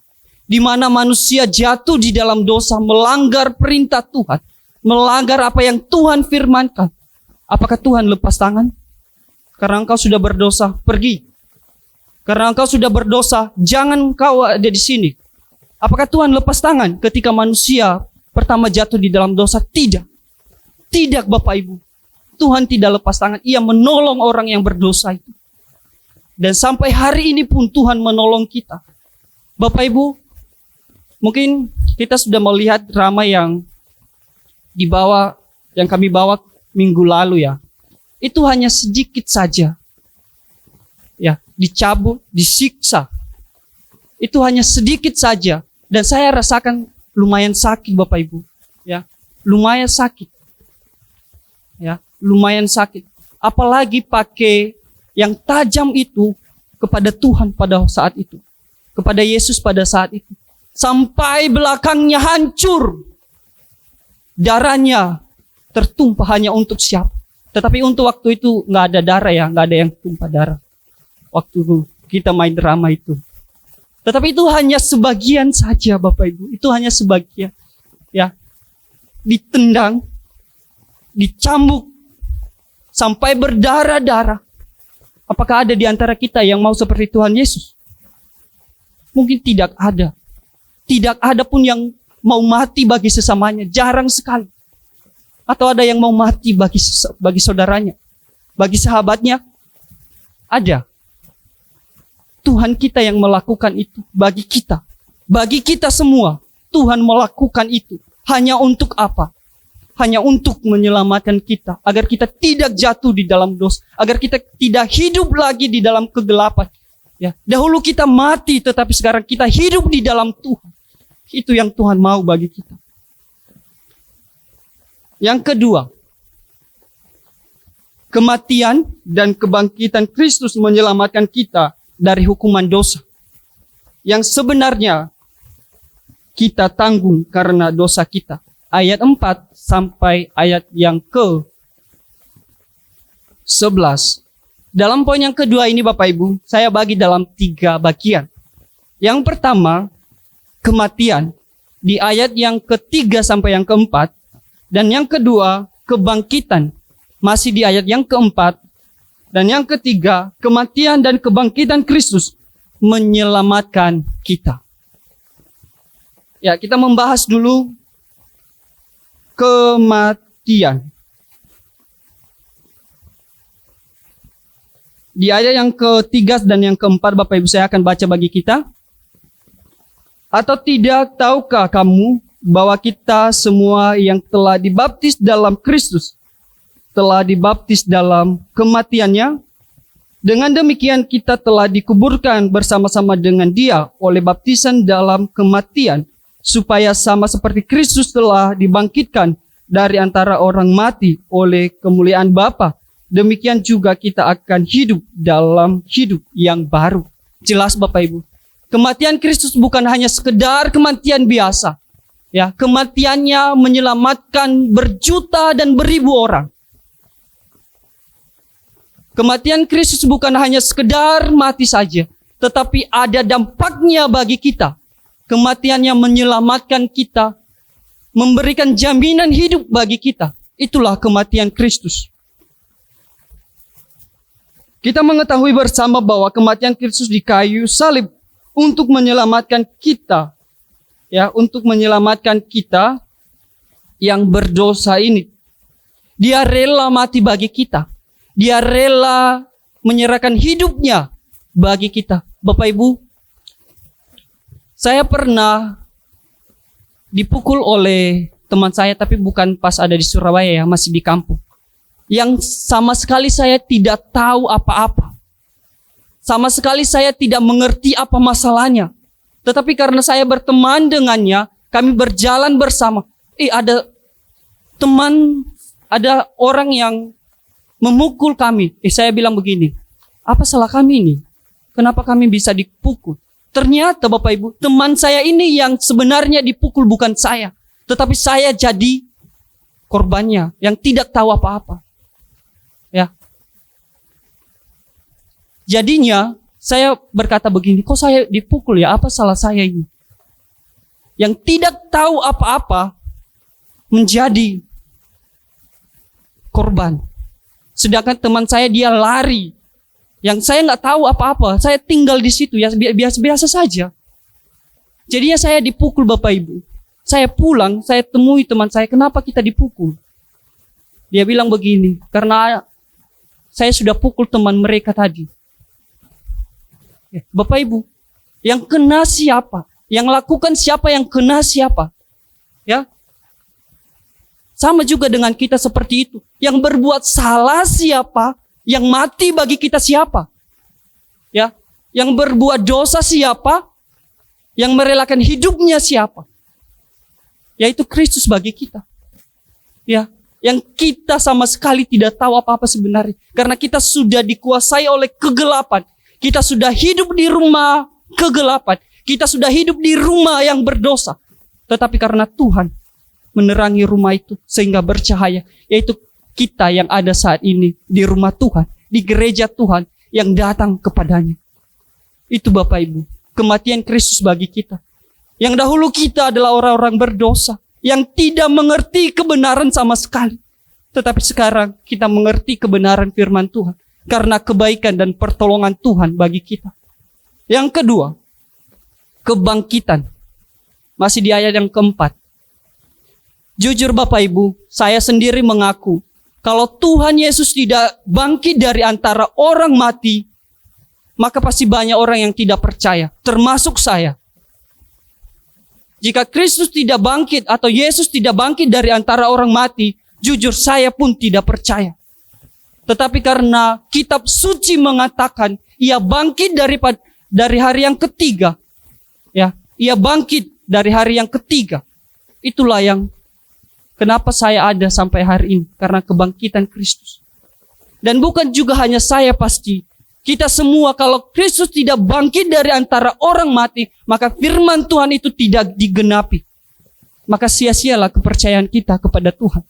di mana manusia jatuh di dalam dosa, melanggar perintah Tuhan, melanggar apa yang Tuhan firmankan. Apakah Tuhan lepas tangan? Karena engkau sudah berdosa, pergi. Karena engkau sudah berdosa, jangan kau ada di sini. Apakah Tuhan lepas tangan ketika manusia pertama jatuh di dalam dosa? Tidak. Tidak, Bapak Ibu. Tuhan tidak lepas tangan. Ia menolong orang yang berdosa itu. Dan sampai hari ini pun Tuhan menolong kita. Bapak Ibu, mungkin kita sudah melihat drama yang kami bawa minggu lalu ya. Itu hanya sedikit saja. Ya, dicabut, disiksa. Itu hanya sedikit saja. Dan saya rasakan lumayan sakit, Bapak Ibu. Ya, lumayan sakit. Ya, lumayan sakit. Apalagi pakai yang tajam itu kepada Tuhan pada saat itu. Kepada Yesus pada saat itu. Sampai belakangnya hancur. Darahnya tertumpah hanya untuk siapa? Tetapi untuk waktu itu nggak ada darah ya, nggak ada yang tumpah darah. Waktu kita main drama itu. Tetapi itu hanya sebagian saja Bapak Ibu. Itu hanya sebagian. Ya, ditendang, dicambuk, sampai berdarah-darah. Apakah ada di antara kita yang mau seperti Tuhan Yesus? Mungkin tidak ada. Tidak ada pun yang mau mati bagi sesamanya. Jarang sekali. Atau ada yang mau mati bagi saudaranya, bagi sahabatnya? Ada. Tuhan kita yang melakukan itu bagi kita. Bagi kita semua. Tuhan melakukan itu. Hanya untuk apa? Hanya untuk menyelamatkan kita. Agar kita tidak jatuh di dalam dosa. Agar kita tidak hidup lagi di dalam kegelapan. Ya, dahulu kita mati, tetapi sekarang kita hidup di dalam Tuhan. Itu yang Tuhan mau bagi kita. Yang kedua, kematian dan kebangkitan Kristus menyelamatkan kita dari hukuman dosa. Yang sebenarnya kita tanggung karena dosa kita. Ayat 4 sampai ayat yang ke-11. Dalam poin yang kedua ini Bapak Ibu, saya bagi dalam 3 bagian. Yang pertama, kematian di ayat yang ke-3 sampai yang ke-4. Dan yang kedua, kebangkitan masih di ayat yang ke-4. Dan yang ketiga, kematian dan kebangkitan Kristus menyelamatkan kita. Ya, kita membahas dulu kematian. Di ayat yang ke-3 dan yang ke-4 Bapak Ibu saya akan baca bagi kita. Atau tidak tahukah kamu bahwa kita semua yang telah dibaptis dalam Kristus telah dibaptis dalam kematiannya? Dengan demikian kita telah dikuburkan bersama-sama dengan Dia oleh baptisan dalam kematian, supaya sama seperti Kristus telah dibangkitkan dari antara orang mati oleh kemuliaan Bapa, demikian juga kita akan hidup dalam hidup yang baru. Jelas Bapak Ibu, kematian Kristus bukan hanya sekedar kematian biasa. Ya, kematiannya menyelamatkan berjuta dan beribu orang. Kematian Kristus bukan hanya sekedar mati saja, tetapi ada dampaknya bagi kita. Kematiannya menyelamatkan kita, memberikan jaminan hidup bagi kita. Itulah kematian Kristus. Kita mengetahui bersama bahwa kematian Kristus di kayu salib untuk menyelamatkan kita. Ya, untuk menyelamatkan kita yang berdosa ini. Dia rela mati bagi kita. Dia rela menyerahkan hidupnya bagi kita. Bapak Ibu, saya pernah dipukul oleh teman saya, tapi bukan pas ada di Surabaya ya, masih di kampung. Yang sama sekali saya tidak tahu apa-apa. Sama sekali saya tidak mengerti apa masalahnya. Tetapi karena saya berteman dengannya, kami berjalan bersama. Ada teman, ada orang yang memukul kami. Saya bilang begini, apa salah kami ini? Kenapa kami bisa dipukul? Ternyata Bapak Ibu, teman saya ini yang sebenarnya dipukul bukan saya. Tetapi saya jadi korbannya yang tidak tahu apa-apa. Ya. Jadinya saya berkata begini, kok saya dipukul ya? Apa salah saya ini? Yang tidak tahu apa-apa menjadi korban. Sedangkan teman saya dia lari. Yang saya nggak tahu apa-apa. Saya tinggal di situ ya biasa-biasa saja. Jadinya saya dipukul Bapak Ibu. Saya pulang, saya temui teman saya, kenapa kita dipukul? Dia bilang begini, karena saya sudah pukul teman mereka tadi. Bapak Ibu, yang kena siapa? Yang lakukan siapa, yang kena siapa? Ya. Sama juga dengan kita seperti itu. Yang berbuat salah siapa? Yang mati bagi kita siapa? Ya. Yang berbuat dosa siapa? Yang merelakan hidupnya siapa? yaitu Kristus bagi kita. Ya, yang kita sama sekali tidak tahu apa-apa sebenarnya. Karena kita sudah dikuasai oleh kegelapan. Kita sudah hidup di rumah kegelapan. Kita sudah hidup di rumah yang berdosa. Tetapi karena Tuhan menerangi rumah itu sehingga bercahaya, yaitu kita yang ada saat ini di rumah Tuhan, di gereja Tuhan yang datang kepadanya. Itu Bapak Ibu, kematian Kristus bagi kita. Yang dahulu kita adalah orang-orang berdosa, yang tidak mengerti kebenaran sama sekali. Tetapi sekarang kita mengerti kebenaran firman Tuhan karena kebaikan dan pertolongan Tuhan bagi kita. Yang kedua, kebangkitan. Masih di ayat yang keempat. Jujur Bapak Ibu, saya sendiri mengaku, kalau Tuhan Yesus tidak bangkit dari antara orang mati, maka pasti banyak orang yang tidak percaya, termasuk saya. Jika Kristus tidak bangkit atau Yesus tidak bangkit dari antara orang mati, jujur saya pun tidak percaya. Tetapi karena kitab suci mengatakan ia bangkit dari hari yang ketiga, ya, ia bangkit dari hari yang ketiga. Itulah yang kenapa saya ada sampai hari ini, karena kebangkitan Kristus. Dan bukan juga hanya saya pasti. Kita semua, kalau Kristus tidak bangkit dari antara orang mati, maka firman Tuhan itu tidak digenapi. Maka sia-sialah kepercayaan kita kepada Tuhan.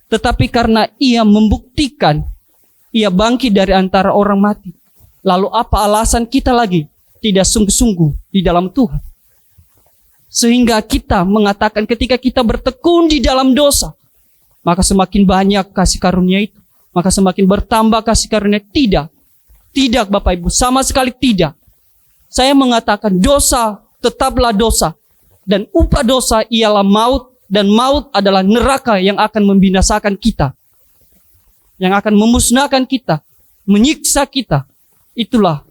Tetapi karena ia membuktikan, ia bangkit dari antara orang mati. Lalu apa alasan kita lagi tidak sungguh-sungguh di dalam Tuhan? Sehingga kita mengatakan ketika kita bertekun di dalam dosa, maka semakin banyak kasih karunia itu. Maka semakin bertambah kasih karunia. Tidak Bapak Ibu, sama sekali tidak. Saya mengatakan dosa tetaplah dosa. Dan upah dosa ialah maut. Dan maut adalah neraka yang akan membinasakan kita. Yang akan memusnahkan kita. Menyiksa kita. Itulah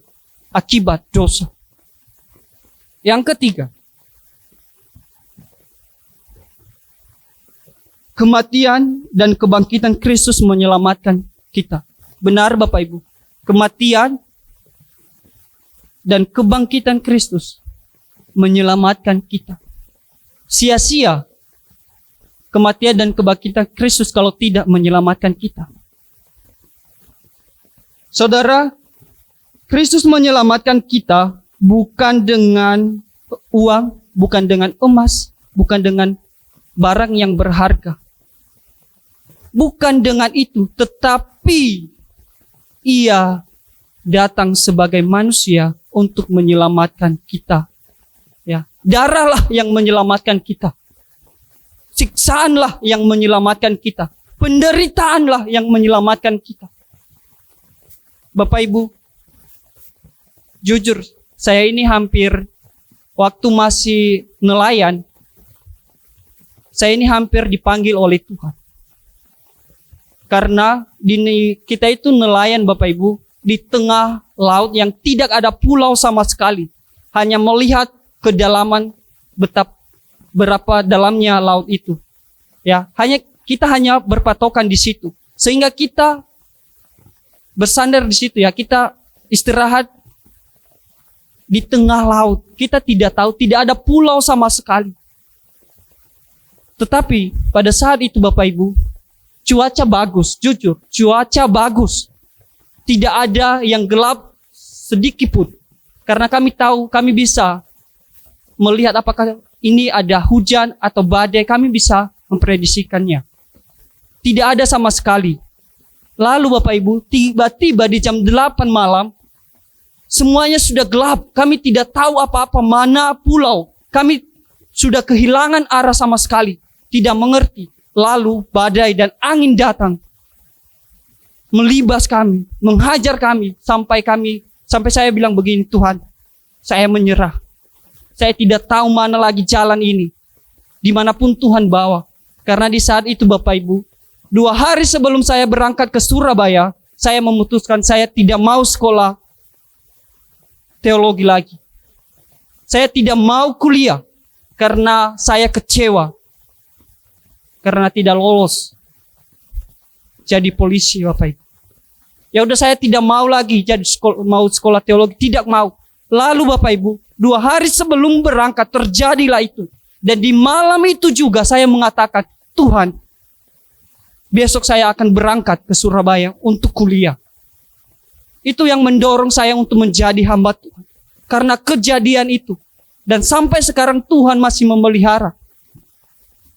akibat dosa. Yang ketiga, kematian dan kebangkitan Kristus menyelamatkan kita. Benar Bapak Ibu. Kematian dan kebangkitan Kristus menyelamatkan kita. Sia-sia kematian dan kebangkitan Kristus kalau tidak menyelamatkan kita. Saudara, Kristus menyelamatkan kita bukan dengan uang, bukan dengan emas, bukan dengan barang yang berharga. Bukan dengan itu, tetapi ia datang sebagai manusia untuk menyelamatkan kita. Ya, darahlah yang menyelamatkan kita. Siksaanlah yang menyelamatkan kita. Penderitaanlah yang menyelamatkan kita. Bapak Ibu, jujur, saya ini hampir waktu masih nelayan, saya ini hampir dipanggil oleh Tuhan. Karena kita itu nelayan Bapak Ibu di tengah laut yang tidak ada pulau sama sekali. Hanya melihat kedalaman berapa dalamnya laut itu. Ya, kita hanya berpatokan di situ. Sehingga kita bersandar di situ ya, kita istirahat di tengah laut. Kita tidak tahu, tidak ada pulau sama sekali. Tetapi pada saat itu Bapak Ibu, cuaca bagus, jujur, cuaca bagus. Tidak ada yang gelap sedikit pun. Karena kami tahu, kami bisa melihat apakah ini ada hujan atau badai, kami bisa memprediksikannya. Tidak ada sama sekali. Lalu Bapak Ibu, tiba-tiba di jam 8 malam, semuanya sudah gelap. Kami tidak tahu apa-apa, mana pulau. Kami sudah kehilangan arah sama sekali. Tidak mengerti. Lalu badai dan angin datang, melibas kami, menghajar kami, sampai saya bilang begini, Tuhan, saya menyerah. Saya tidak tahu mana lagi jalan ini, dimanapun Tuhan bawa. Karena di saat itu Bapak Ibu, 2 hari sebelum saya berangkat ke Surabaya, saya memutuskan saya tidak mau sekolah teologi lagi. Saya tidak mau kuliah karena saya kecewa. Karena tidak lolos jadi polisi Bapak Ibu. Ya udah, saya tidak mau lagi jadi sekolah teologi, tidak mau. Lalu Bapak Ibu, 2 hari sebelum berangkat terjadilah itu. Dan di malam itu juga saya mengatakan, Tuhan, besok saya akan berangkat ke Surabaya untuk kuliah. Itu yang mendorong saya untuk menjadi hamba Tuhan. Karena kejadian itu. Dan sampai sekarang Tuhan masih memelihara.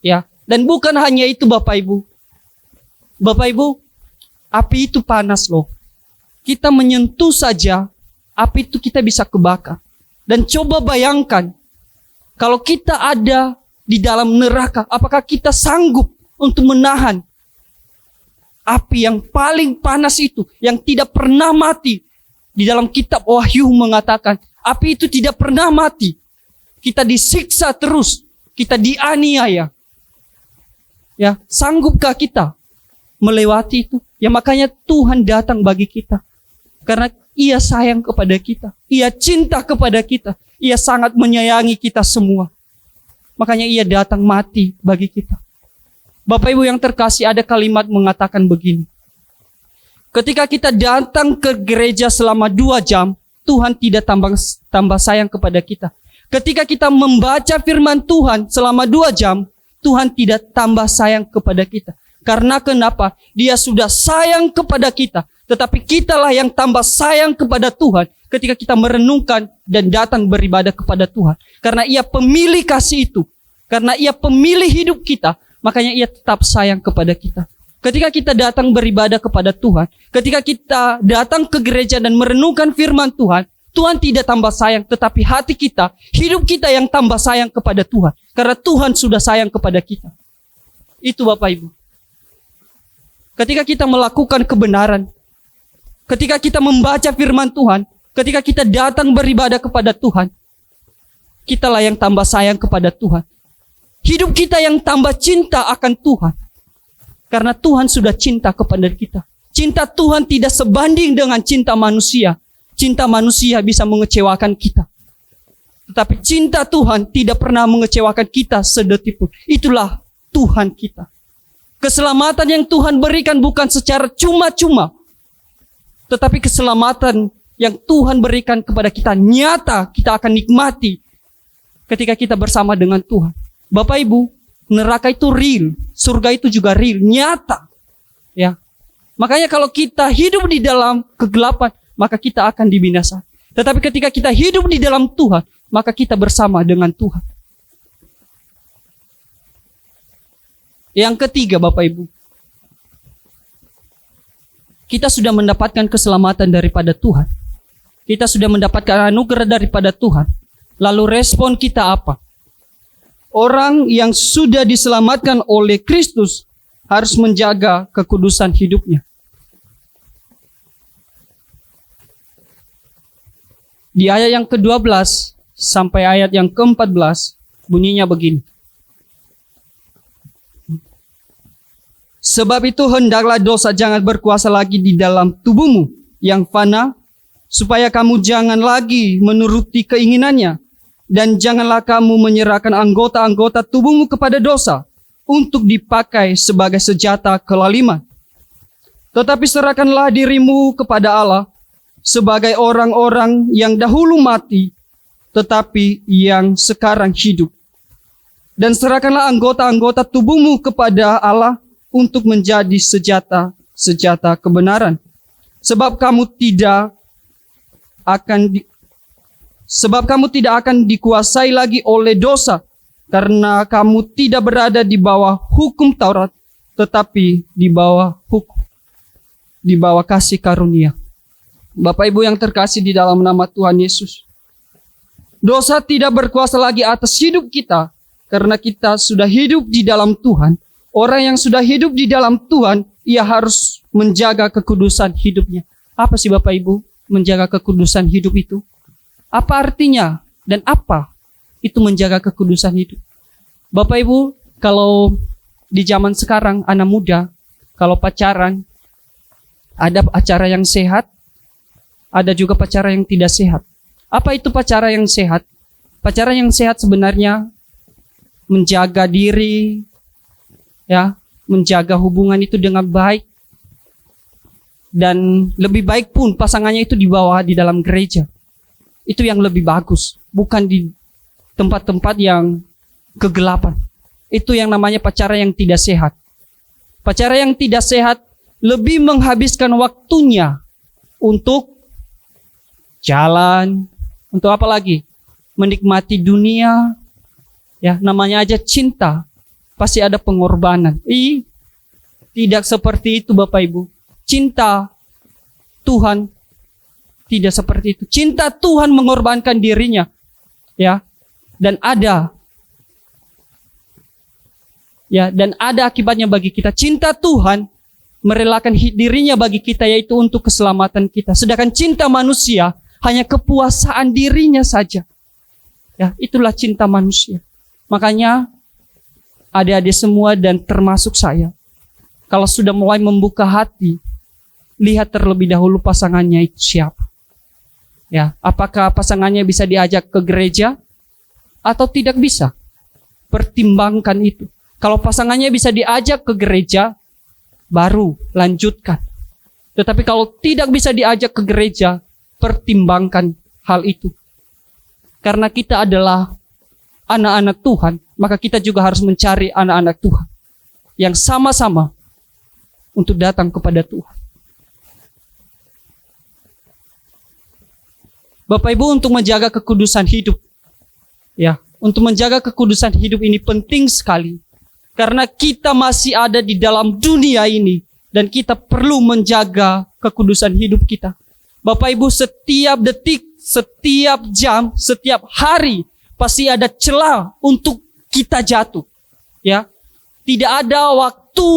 Ya, dan bukan hanya itu Bapak Ibu. Bapak Ibu, api itu panas loh. Kita menyentuh saja, api itu kita bisa kebakar. Dan coba bayangkan, kalau kita ada di dalam neraka, apakah kita sanggup untuk menahan api yang paling panas itu, yang tidak pernah mati? Di dalam kitab Wahyu mengatakan, api itu tidak pernah mati. Kita disiksa terus, kita dianiaya. Ya, sanggupkah kita melewati itu? Ya makanya Tuhan datang bagi kita. Karena Ia sayang kepada kita. Ia cinta kepada kita. Ia sangat menyayangi kita semua. Makanya Ia datang mati bagi kita. Bapak Ibu yang terkasih, ada kalimat mengatakan begini. Ketika kita datang ke gereja selama 2 jam, Tuhan tidak tambah sayang kepada kita. Ketika kita membaca firman Tuhan selama 2 jam, Tuhan tidak tambah sayang kepada kita. Karena kenapa? Dia sudah sayang kepada kita. Tetapi kitalah yang tambah sayang kepada Tuhan ketika kita merenungkan dan datang beribadah kepada Tuhan. Karena Ia pemilih kasih itu. Karena Ia pemilih hidup kita, makanya Ia tetap sayang kepada kita. Ketika kita datang beribadah kepada Tuhan, ketika kita datang ke gereja dan merenungkan firman Tuhan, Tuhan tidak tambah sayang, tetapi hati kita, hidup kita yang tambah sayang kepada Tuhan. Karena Tuhan sudah sayang kepada kita. Itu Bapak Ibu. Ketika kita melakukan kebenaran, ketika kita membaca firman Tuhan, ketika kita datang beribadah kepada Tuhan, kitalah yang tambah sayang kepada Tuhan. Hidup kita yang tambah cinta akan Tuhan. Karena Tuhan sudah cinta kepada kita. Cinta Tuhan tidak sebanding dengan cinta manusia. Cinta manusia bisa mengecewakan kita. Tetapi cinta Tuhan tidak pernah mengecewakan kita sedetik pun. Itulah Tuhan kita. Keselamatan yang Tuhan berikan bukan secara cuma-cuma. Tetapi keselamatan yang Tuhan berikan kepada kita nyata, kita akan nikmati ketika kita bersama dengan Tuhan. Bapak Ibu, neraka itu real, surga itu juga real, nyata. Ya. Makanya kalau kita hidup di dalam kegelapan, maka kita akan dibinasakan. Tetapi ketika kita hidup di dalam Tuhan, maka kita bersama dengan Tuhan. Yang ketiga Bapak Ibu, kita sudah mendapatkan keselamatan daripada Tuhan. Kita sudah mendapatkan anugerah daripada Tuhan. Lalu respon kita apa? Orang yang sudah diselamatkan oleh Kristus harus menjaga kekudusan hidupnya. Di ayat yang ke-12 sampai ayat yang ke-14 bunyinya begini. Sebab itu hendaklah dosa jangan berkuasa lagi di dalam tubuhmu yang fana, supaya kamu jangan lagi menuruti keinginannya, dan janganlah kamu menyerahkan anggota-anggota tubuhmu kepada dosa untuk dipakai sebagai senjata kelaliman. Tetapi serahkanlah dirimu kepada Allah sebagai orang-orang yang dahulu mati, tetapi yang sekarang hidup. Dan serahkanlah anggota-anggota tubuhmu kepada Allah untuk menjadi senjata kebenaran. Sebab kamu tidak akan dikuasai lagi oleh dosa, karena kamu tidak berada di bawah hukum Taurat, tetapi di bawah kasih karunia. Bapak Ibu yang terkasih di dalam nama Tuhan Yesus, dosa tidak berkuasa lagi atas hidup kita, karena kita sudah hidup di dalam Tuhan. Orang yang sudah hidup di dalam Tuhan, ia harus menjaga kekudusan hidupnya. Apa sih Bapak Ibu menjaga kekudusan hidup itu? Apa artinya dan apa itu menjaga kekudusan hidup? Bapak Ibu, kalau di zaman sekarang anak muda, kalau pacaran, ada acara yang sehat, ada juga pacaran yang tidak sehat. Apa itu pacaran yang sehat? Pacaran yang sehat sebenarnya menjaga diri, ya, menjaga hubungan itu dengan baik, dan lebih baik pun pasangannya itu dibawa di dalam gereja. Itu yang lebih bagus, bukan di tempat-tempat yang kegelapan. Itu yang namanya pacaran yang tidak sehat. Pacaran yang tidak sehat lebih menghabiskan waktunya untuk jalan, untuk apa lagi? Menikmati dunia. Ya, namanya aja cinta. Pasti ada pengorbanan. Tidak seperti itu Bapak Ibu. Cinta Tuhan tidak seperti itu. Cinta Tuhan mengorbankan dirinya. Ya. Dan ada akibatnya bagi kita. Cinta Tuhan merelakan dirinya bagi kita, yaitu untuk keselamatan kita. Sedangkan cinta manusia hanya kepuasaan dirinya saja. Ya, itulah cinta manusia. Makanya adik-adik semua dan termasuk saya, kalau sudah mulai membuka hati, lihat terlebih dahulu pasangannya itu siapa. Ya, apakah pasangannya bisa diajak ke gereja atau tidak bisa? Pertimbangkan itu. Kalau pasangannya bisa diajak ke gereja, baru lanjutkan. Tetapi kalau tidak bisa diajak ke gereja, pertimbangkan hal itu. Karena kita adalah anak-anak Tuhan, maka kita juga harus mencari anak-anak Tuhan yang sama-sama untuk datang kepada Tuhan. Bapak Ibu, untuk menjaga kekudusan hidup, ya, untuk menjaga kekudusan hidup ini penting sekali. Karena kita masih ada di dalam dunia ini dan kita perlu menjaga kekudusan hidup kita. Bapak Ibu, setiap detik, setiap jam, setiap hari pasti ada celah untuk kita jatuh. Ya. Tidak ada waktu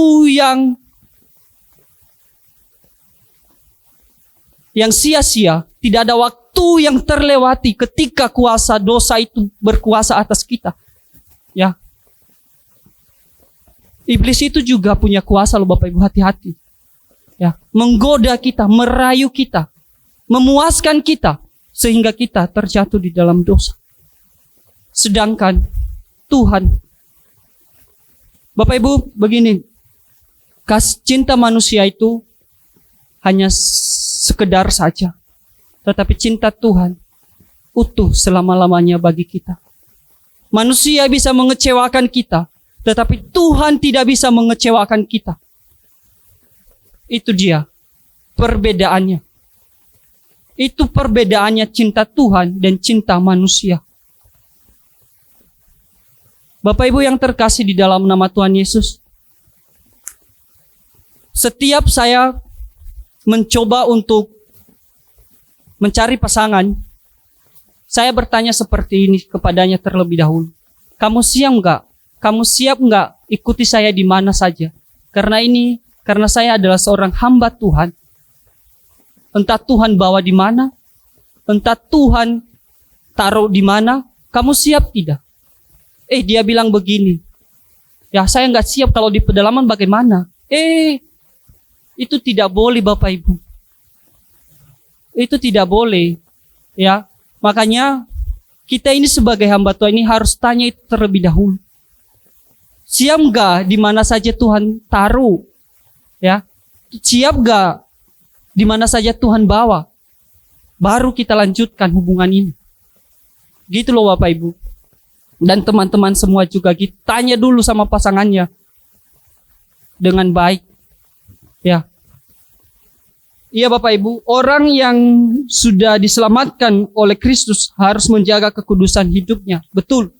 yang sia-sia, tidak ada waktu yang terlewati ketika kuasa dosa itu berkuasa atas kita. Ya. Iblis itu juga punya kuasa loh Bapak Ibu, hati-hati. Ya, menggoda kita, merayu kita, memuaskan kita sehingga kita terjatuh di dalam dosa. Sedangkan Tuhan, Bapak Ibu, begini, kasih cinta manusia itu hanya sekedar saja. Tetapi cinta Tuhan utuh selama-lamanya bagi kita. Manusia bisa mengecewakan kita, tetapi Tuhan tidak bisa mengecewakan kita. Itu dia perbedaannya. Itu perbedaannya cinta Tuhan dan cinta manusia. Bapak Ibu yang terkasih di dalam nama Tuhan Yesus, setiap saya mencoba untuk mencari pasangan, saya bertanya seperti ini kepadanya terlebih dahulu. Kamu siap enggak? Kamu siap enggak ikuti saya di mana saja? Karena saya adalah seorang hamba Tuhan. Entah Tuhan bawa di mana, entah Tuhan taruh di mana, kamu siap tidak? Dia bilang begini, ya saya nggak siap, kalau di pedalaman bagaimana? Itu tidak boleh Bapak Ibu. Itu tidak boleh. Ya, makanya kita ini sebagai hamba Tuhan ini harus tanya itu terlebih dahulu. Siap nggak di mana saja Tuhan taruh? Ya, siap nggak di mana saja Tuhan bawa? Baru kita lanjutkan hubungan ini. Gitu loh Bapak Ibu. Dan teman-teman semua juga, kita tanya dulu sama pasangannya dengan baik. Ya. Iya Bapak Ibu, orang yang sudah diselamatkan oleh Kristus harus menjaga kekudusan hidupnya. Betul.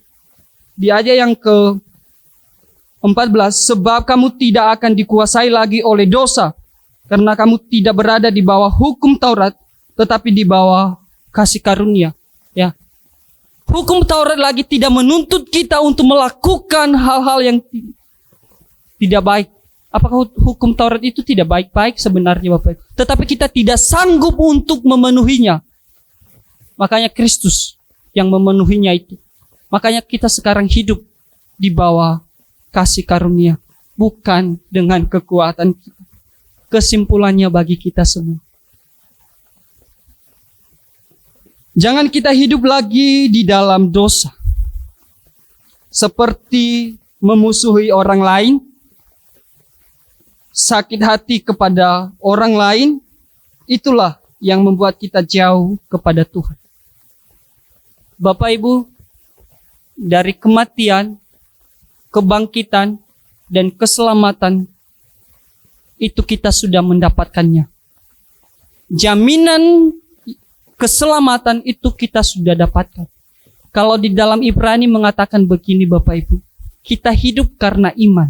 Di ayat yang ke-14, sebab kamu tidak akan dikuasai lagi oleh dosa, karena kamu tidak berada di bawah hukum Taurat, tetapi di bawah kasih karunia. Ya. Hukum Taurat lagi tidak menuntut kita untuk melakukan hal-hal yang tidak baik. Apakah hukum Taurat itu tidak baik-baik sebenarnya Bapak Ibu? Tetapi kita tidak sanggup untuk memenuhinya. Makanya Kristus yang memenuhinya itu. Makanya kita sekarang hidup di bawah kasih karunia. Bukan dengan kekuatan kita. Kesimpulannya bagi kita semua, jangan kita hidup lagi di dalam dosa. Seperti memusuhi orang lain, sakit hati kepada orang lain, itulah yang membuat kita jauh kepada Tuhan. Bapak Ibu, dari kematian kebangkitan, dan keselamatan itu kita sudah mendapatkannya. Jaminan keselamatan itu kita sudah dapatkan. Kalau di dalam Ibrani mengatakan begini Bapak Ibu, kita hidup karena iman,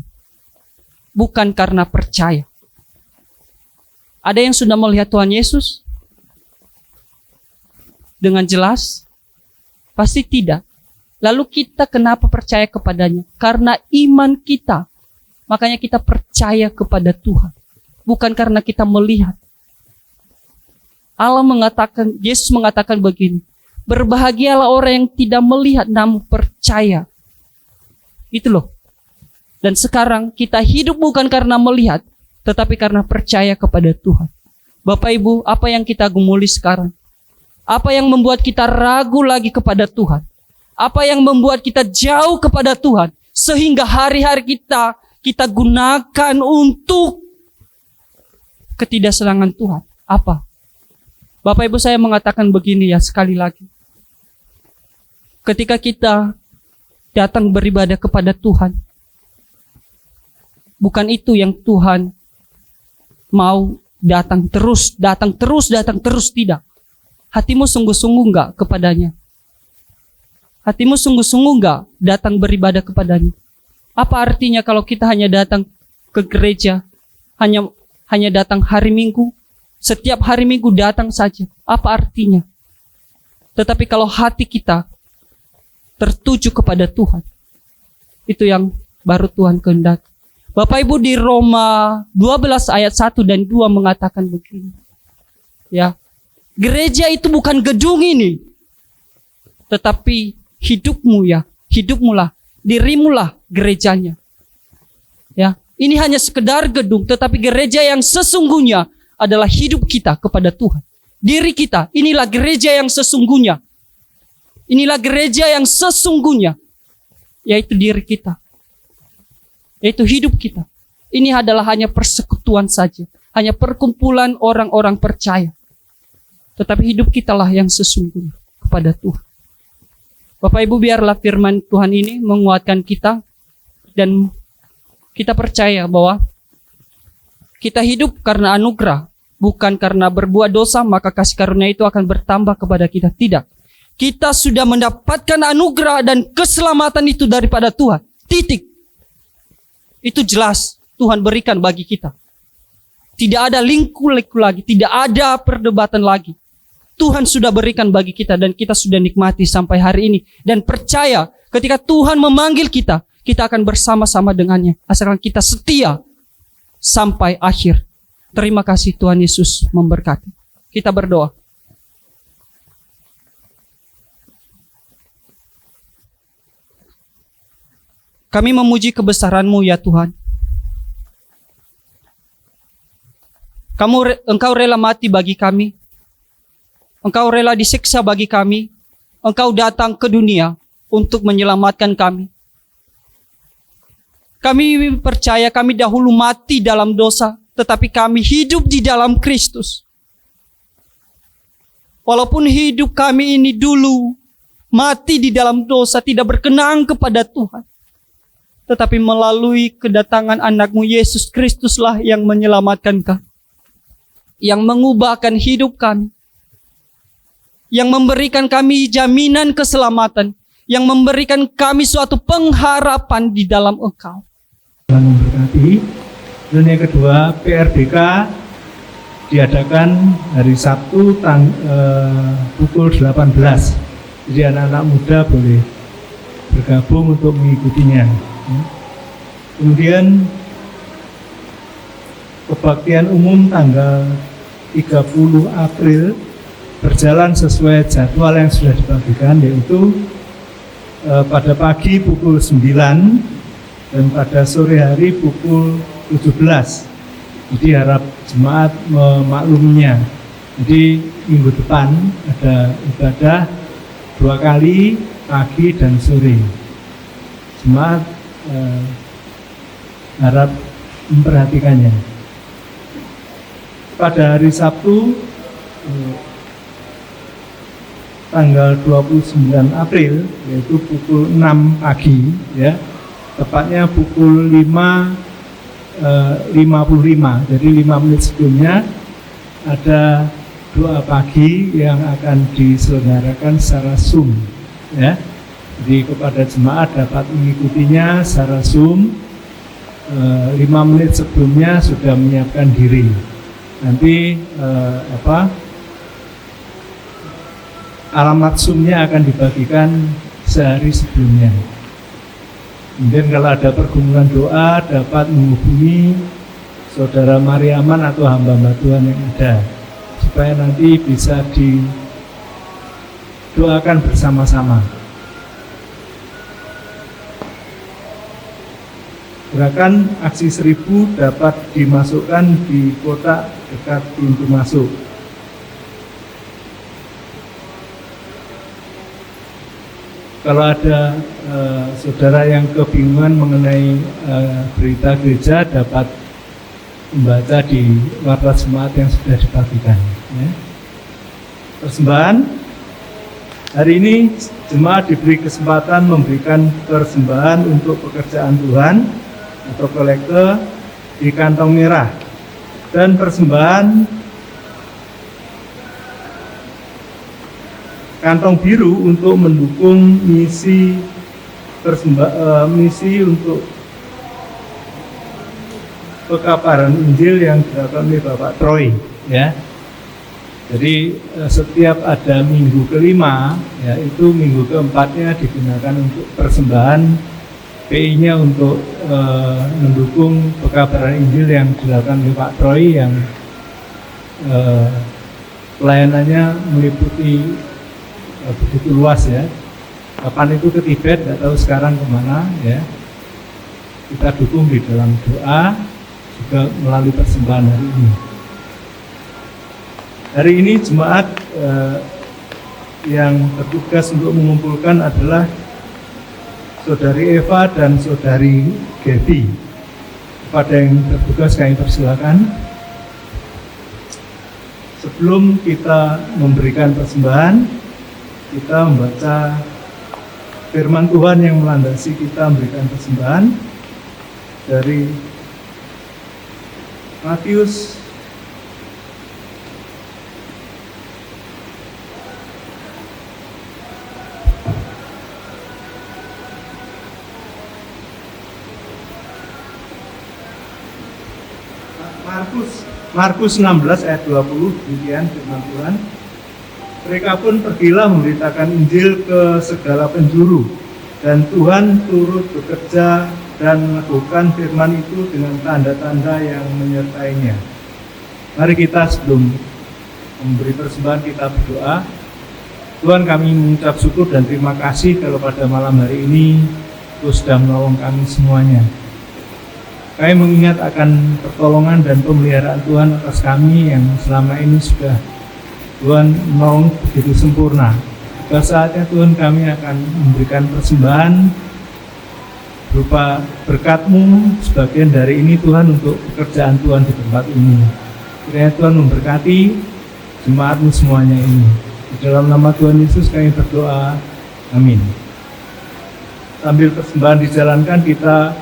bukan karena percaya. Ada yang sudah melihat Tuhan Yesus dengan jelas? Pasti tidak. Lalu kita kenapa percaya kepadanya? Karena iman kita. Makanya kita percaya kepada Tuhan. Bukan karena kita melihat. Yesus mengatakan begini, berbahagialah orang yang tidak melihat namun percaya. Itu loh. Dan sekarang kita hidup bukan karena melihat, tetapi karena percaya kepada Tuhan. Bapak Ibu, apa yang kita gumuli sekarang? Apa yang membuat kita ragu lagi kepada Tuhan? Apa yang membuat kita jauh kepada Tuhan? Sehingga hari-hari kita gunakan untuk ketidaksenangan Tuhan. Apa? Bapak Ibu, saya mengatakan begini ya sekali lagi. Ketika kita datang beribadah kepada Tuhan, bukan itu yang Tuhan mau datang terus, tidak. Hatimu sungguh-sungguh enggak kepadanya? Hatimu sungguh-sungguh enggak datang beribadah kepadanya? Apa artinya kalau kita hanya datang ke gereja, hanya datang hari Minggu, setiap hari Minggu datang saja? Apa artinya? Tetapi kalau hati kita tertuju kepada Tuhan, itu yang baru Tuhan kehendaki. Bapak Ibu, di Roma 12 ayat 1 dan 2 mengatakan begini. Ya, gereja itu bukan gedung ini, tetapi hidupmulah, dirimulah gerejanya. Ya, ini hanya sekedar gedung, tetapi gereja yang sesungguhnya adalah hidup kita kepada Tuhan. Diri kita, inilah gereja yang sesungguhnya. Inilah gereja yang sesungguhnya, yaitu diri kita, yaitu hidup kita. Ini adalah hanya persekutuan saja, hanya perkumpulan orang-orang percaya. Tetapi hidup kitalah yang sesungguhnya kepada Tuhan. Bapak Ibu, biarlah firman Tuhan ini menguatkan kita, dan kita percaya bahwa kita hidup karena anugerah, bukan karena berbuat dosa, maka kasih karunia itu akan bertambah kepada kita. Tidak. Kita sudah mendapatkan anugerah dan keselamatan itu daripada Tuhan. Titik. Itu jelas Tuhan berikan bagi kita. Tidak ada liku-liku lagi, tidak ada perdebatan lagi. Tuhan sudah berikan bagi kita dan kita sudah nikmati sampai hari ini. Dan percaya ketika Tuhan memanggil kita, kita akan bersama-sama dengannya. Asalkan kita setia sampai akhir. Terima kasih Tuhan Yesus memberkati. Kita berdoa. Kami memuji kebesaran-Mu ya Tuhan. Engkau rela mati bagi kami. Engkau rela disiksa bagi kami. Engkau datang ke dunia untuk menyelamatkan kami. Kami percaya kami dahulu mati dalam dosa, tetapi kami hidup di dalam Kristus. Walaupun hidup kami ini dulu mati di dalam dosa, tidak berkenan kepada Tuhan, tetapi melalui kedatangan anak-Mu Yesus Kristuslah yang menyelamatkan kami, yang mengubahkan hidup kami, yang memberikan kami jaminan keselamatan, yang memberikan kami suatu pengharapan di dalam Engkau.
Tuhan memberkati. Dan yang kedua, PRDK diadakan hari Sabtu pukul 18. Jadi anak-anak muda boleh bergabung untuk mengikutinya. Kemudian kebaktian umum tanggal 30 April berjalan sesuai jadwal yang sudah dibagikan, yaitu pada pagi pukul 9 dan pada sore hari pukul 17. Jadi harap jemaat memakluminya. Jadi minggu depan ada ibadah 2 kali, pagi dan sore. Jemaat harap memperhatikannya. Pada hari Sabtu tanggal 29 April, yaitu pukul 6 pagi, ya, tepatnya pukul 5.55. Jadi 5 menit sebelumnya ada doa pagi yang akan diselenggarakan secara Zoom, ya. Jadi kepada jemaat dapat mengikutinya secara Zoom. 5 menit sebelumnya sudah menyiapkan diri. Nanti alamat Zoom-nya akan dibagikan sehari sebelumnya. Kemudian kalau ada pergumulan doa dapat menghubungi Saudara Mariaman atau hamba-hamba Tuhan yang ada, supaya nanti bisa didoakan bersama-sama. Gerakan Aksi 1000 dapat dimasukkan di kotak dekat pintu masuk. Kalau ada saudara yang kebingungan mengenai berita gereja, dapat membaca di warta jemaat yang sudah dibagikan, ya. Persembahan hari ini jemaat diberi kesempatan memberikan persembahan untuk pekerjaan Tuhan atau kolekte di kantong merah, dan persembahan kantong biru untuk mendukung misi untuk pekabaran Injil yang dilakukan oleh Bapak Troy, ya. Jadi setiap ada minggu kelima, ya, itu minggu keempatnya digunakan untuk persembahan PI-nya untuk mendukung pekabaran Injil yang dilakukan oleh Pak Troy yang pelayanannya meliputi begitu luas, ya. Kapan itu ke Tibet, nggak tahu sekarang kemana, ya. Kita dukung di dalam doa juga melalui persembahan hari ini. Hari ini jemaat yang bertugas untuk mengumpulkan adalah Saudari Eva dan Saudari Gaby. Kepada yang bertugas kami persilakan. Sebelum kita memberikan persembahan, kita membaca firman Tuhan yang melandasi kita memberikan persembahan dari Matius Markus 16 ayat 20, demikian firman Tuhan. Mereka pun pergilah memberitakan Injil ke segala penjuru, dan Tuhan turut bekerja dan melakukan firman itu dengan tanda-tanda yang menyertainya. Mari kita sebelum memberi persembahan kita berdoa. Tuhan, kami mengucap syukur dan terima kasih kalau pada malam hari ini Tuhan sudah menolong kami semuanya. Kami mengingat akan pertolongan dan pemeliharaan Tuhan atas kami yang selama ini sudah Tuhan menolong begitu sempurna. Pada saatnya Tuhan kami akan memberikan persembahan berupa berkat-Mu sebagian dari ini Tuhan untuk pekerjaan Tuhan di tempat ini. Kiranya Tuhan memberkati jemaat-Mu semuanya ini. Di dalam nama Tuhan Yesus kami berdoa. Amin. Sambil persembahan dijalankan, kita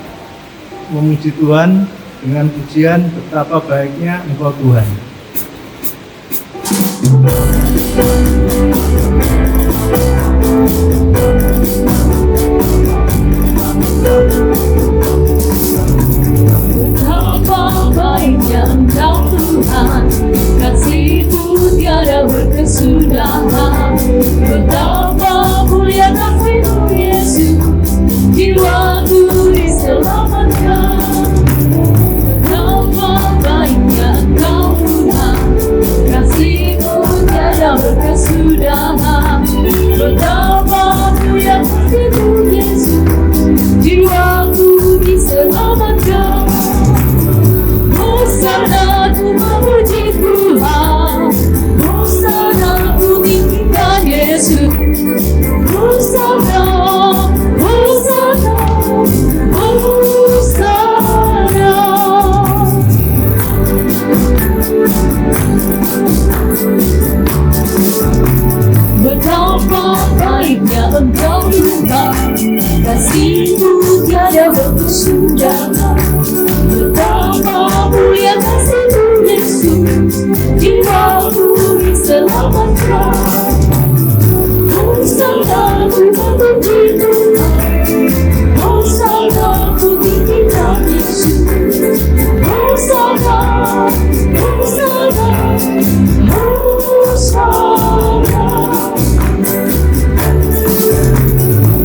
memuji Tuhan dengan pujian betapa baiknya Engkau Tuhan.
Betapa baiknya Engkau Tuhan, kasih-Mu tiada berkesudahan. Betapa mulia kasih-Mu Yesus, jiwaku diselamatkan. Betapa baiknya Engkau Tuhan, kasih-Mu tiada berkesudahan. Betapa mulia kasih-Mu Yesus, jiwaku diselamatkan. Hosana ku memuji Tuhan, Hosana ku tinggi ada berkesudahan. Betapa mulia kasih-Mu Yesus, jiwaku diselamatkan. Hosana ku memuji Tuhan, Hosana ku tinggikan Yesus. Hosana, Hosana, Hosana.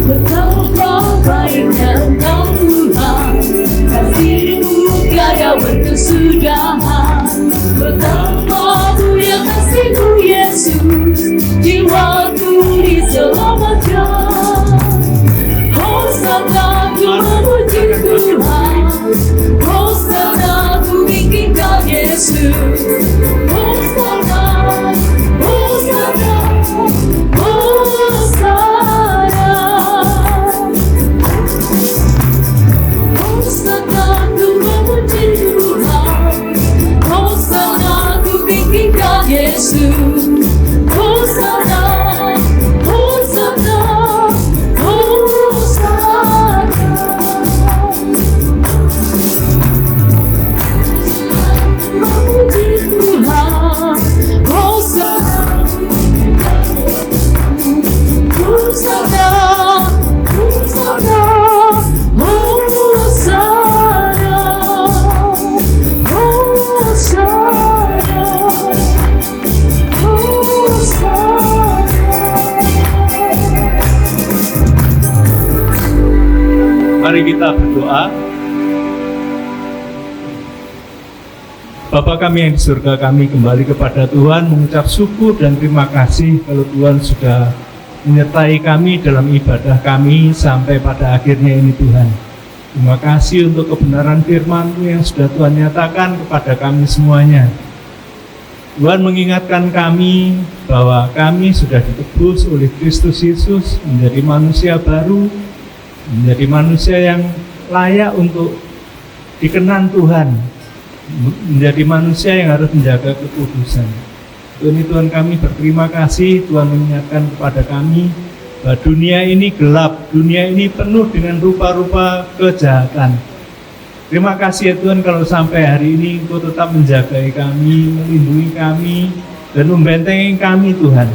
Betapa baiknya Engkau Tuhan, kasih-Mu tiada berkesudahan. Betapa mulia kasih-Mu Yesus, jiwaku diselamatkan. Hosana ku memuji Tuhan, Hosana ku tinggikan Yesus. Hosana, Hosana, Hosana. Hosana ku memuji Tuhan, Hosana ku tinggikan Yesus. Hosana, Hosana, Hosana. Memuji Tuhan, Hosana, Hosana, Hosana,
Mari kita berdoa. Bapa kami yang di surga, kami kembali kepada Tuhan mengucap syukur dan terima kasih kalau Tuhan sudah menyertai kami dalam ibadah kami sampai pada akhirnya ini Tuhan. Terima kasih untuk kebenaran firman-Mu yang sudah Tuhan nyatakan kepada kami semuanya. Tuhan mengingatkan kami bahwa kami sudah ditebus oleh Kristus Yesus menjadi manusia baru, menjadi manusia yang layak untuk dikenan Tuhan, menjadi manusia yang harus menjaga kekudusan. Tuhan kami berterima kasih. Tuhan mengingatkan kepada kami bahwa dunia ini gelap, dunia ini penuh dengan rupa-rupa kejahatan. Terima kasih ya Tuhan kalau sampai hari ini Engkau tetap menjagai kami, melindungi kami, dan membentengi kami Tuhan,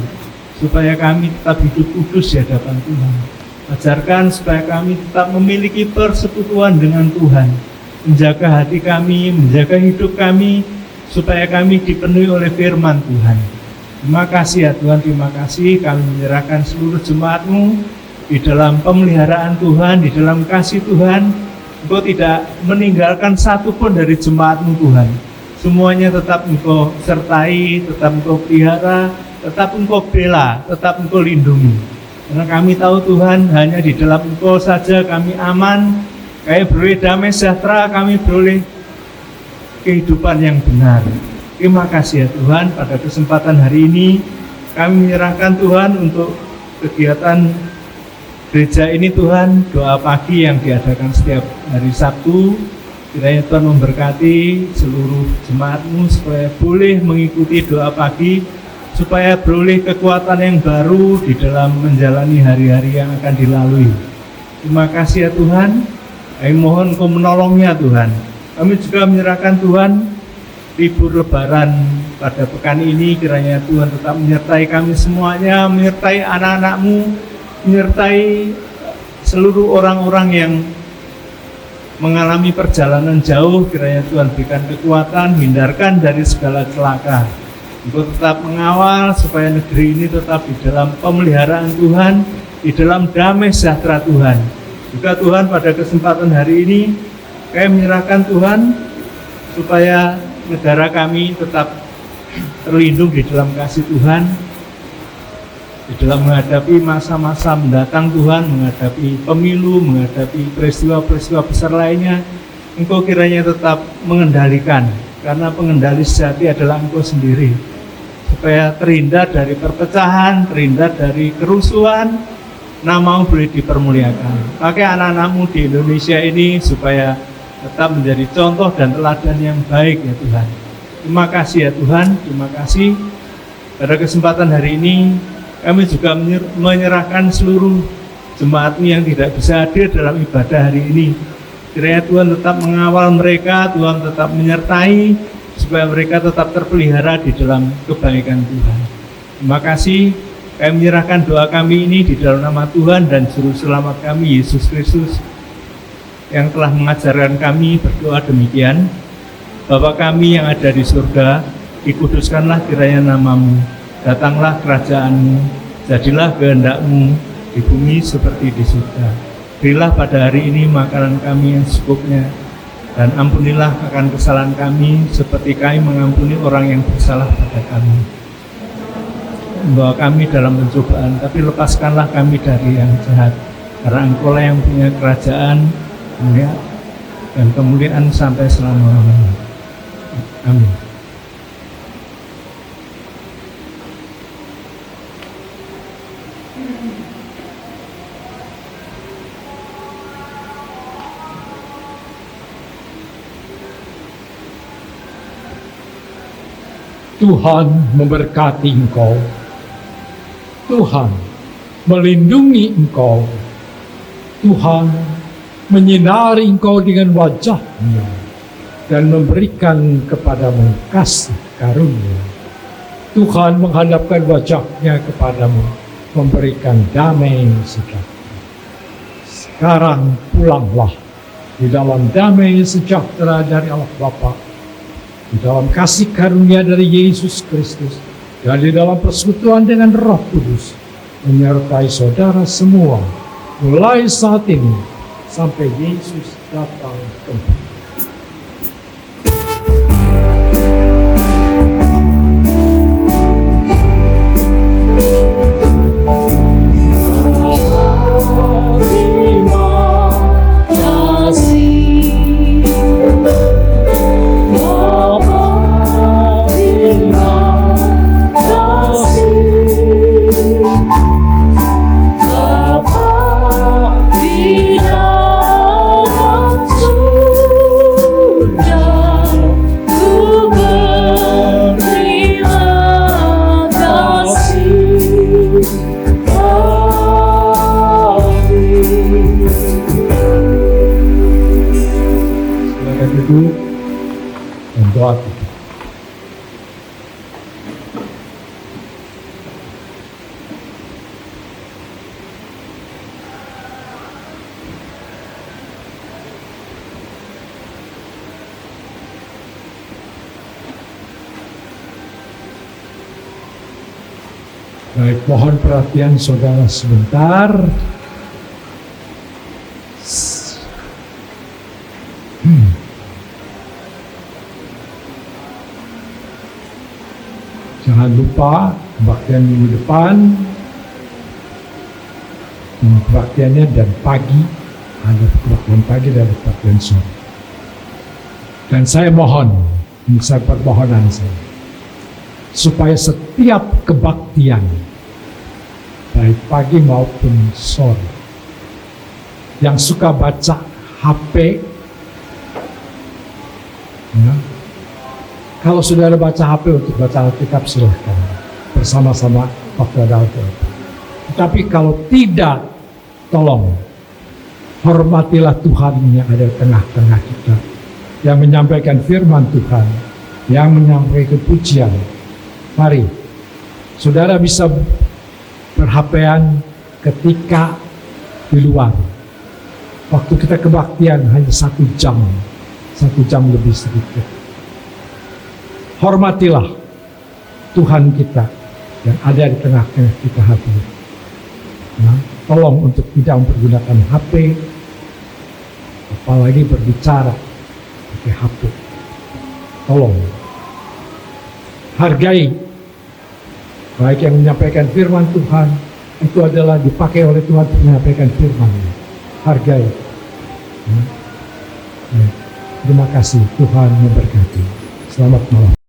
supaya kami tetap hidup kudus di hadapan Tuhan. Ajarkan supaya kami tetap memiliki persekutuan dengan Tuhan, menjaga hati kami, menjaga hidup kami, supaya kami dipenuhi oleh firman Tuhan. Terima kasih ya Tuhan, terima kasih. Kami menyerahkan seluruh jemaat-Mu di dalam pemeliharaan Tuhan, di dalam kasih Tuhan. Engkau tidak meninggalkan satupun dari jemaat-Mu Tuhan. Semuanya tetap Engkau sertai, tetap Engkau pelihara, tetap Engkau bela, tetap Engkau lindungi. Karena kami tahu Tuhan, hanya di dalam Engkau saja kami aman, kami beroleh damai sejahtera, kami beroleh kehidupan yang benar. Terima kasih ya Tuhan, pada kesempatan hari ini kami menyerahkan Tuhan untuk kegiatan gereja ini Tuhan, doa pagi yang diadakan setiap hari Sabtu. Kiranya Tuhan memberkati seluruh jemaat-Mu supaya boleh mengikuti doa pagi, supaya beroleh kekuatan yang baru di dalam menjalani hari-hari yang akan dilalui. Terima kasih ya Tuhan, kami mohon Engkau menolongnya Tuhan. Kami juga menyerahkan Tuhan libur lebaran pada pekan ini, kiranya Tuhan tetap menyertai kami semuanya, menyertai anak-anak-Mu, menyertai seluruh orang-orang yang mengalami perjalanan jauh. Kiranya Tuhan berikan kekuatan, hindarkan dari segala celaka. Engkau tetap mengawal supaya negeri ini tetap di dalam pemeliharaan Tuhan, di dalam damai sejahtera Tuhan. Juga Tuhan, pada kesempatan hari ini kami menyerahkan Tuhan supaya negara kami tetap terlindung di dalam kasih Tuhan, di dalam menghadapi masa-masa mendatang Tuhan, menghadapi pemilu, menghadapi peristiwa-peristiwa besar lainnya. Engkau kiranya tetap mengendalikan, karena pengendali sejati adalah Engkau sendiri. Supaya terhindar dari perpecahan, terhindar dari kerusuhan, nama-Mu boleh dipermuliakan. Pakai anak-anak-Mu di Indonesia ini supaya tetap menjadi contoh dan teladan yang baik ya Tuhan. Terima kasih ya Tuhan, terima kasih. Pada kesempatan hari ini kami juga menyerahkan seluruh jemaatmu yang tidak bisa hadir dalam ibadah hari ini. Kiranya Tuhan tetap mengawal mereka, Tuhan tetap menyertai, supaya mereka tetap terpelihara di dalam kebaikan Tuhan. Terima kasih, kami menyerahkan doa kami ini di dalam nama Tuhan dan Juru Selamat kami, Yesus Kristus, yang telah mengajarkan kami berdoa demikian. Bapa kami yang ada di surga, dikuduskanlah kiranya namamu, datanglah kerajaanmu, jadilah kehendak-mu di bumi seperti di surga. Berilah pada hari ini makanan kami yang secukupnya, dan ampunilah akan kesalahan kami seperti kami mengampuni orang yang bersalah pada kami. Membawa kami dalam pencobaan, tapi lepaskanlah kami dari yang jahat, karena Engkau-lah yang punya kerajaan, mulia, dan kemuliaan sampai selama-lamanya. Amin.
Tuhan memberkati engkau. Tuhan melindungi engkau. Tuhan menyinari engkau dengan wajah-Nya dan memberikan kepadamu kasih karunia. Tuhan menghadapkan wajah-Nya kepadamu, memberikan damai sejahtera. Sekarang pulanglah di dalam damai sejahtera dari Allah Bapa, di dalam kasih karunia dari Yesus Kristus, dan di dalam persekutuan dengan Roh Kudus, menyertai saudara semua, mulai saat ini sampai Yesus datang kembali. Duduk dan doa kita. Baik, mohon perhatian saudara sebentar. Jangan lupa kebaktian minggu depan, kebaktiannya dan pagi, ada kebaktian pagi dan kebaktian sore. Dan saya mohon, ini saya permohonan saya, supaya setiap kebaktian, baik pagi maupun sore, yang suka baca HP, ya, kalau sudah ada baca HP untuk baca Alkitab, silahkan bersama-sama waktu ada Alkitab. Tetapi kalau tidak, tolong hormatilah Tuhan yang ada di tengah-tengah kita, yang menyampaikan firman Tuhan, yang menyampaikan pujian. Mari, saudara bisa berHP-an ketika di luar. Waktu kita kebaktian hanya 1 jam lebih sedikit. Hormatilah Tuhan kita yang ada di tengah-tengah kita hadir. Nah, tolong untuk tidak mempergunakan HP, apalagi berbicara pakai HP. Tolong hargai, baik yang menyampaikan firman Tuhan itu adalah dipakai oleh Tuhan untuk menyampaikan firman. Hargai. Terima kasih, Tuhan memberkati. Selamat malam.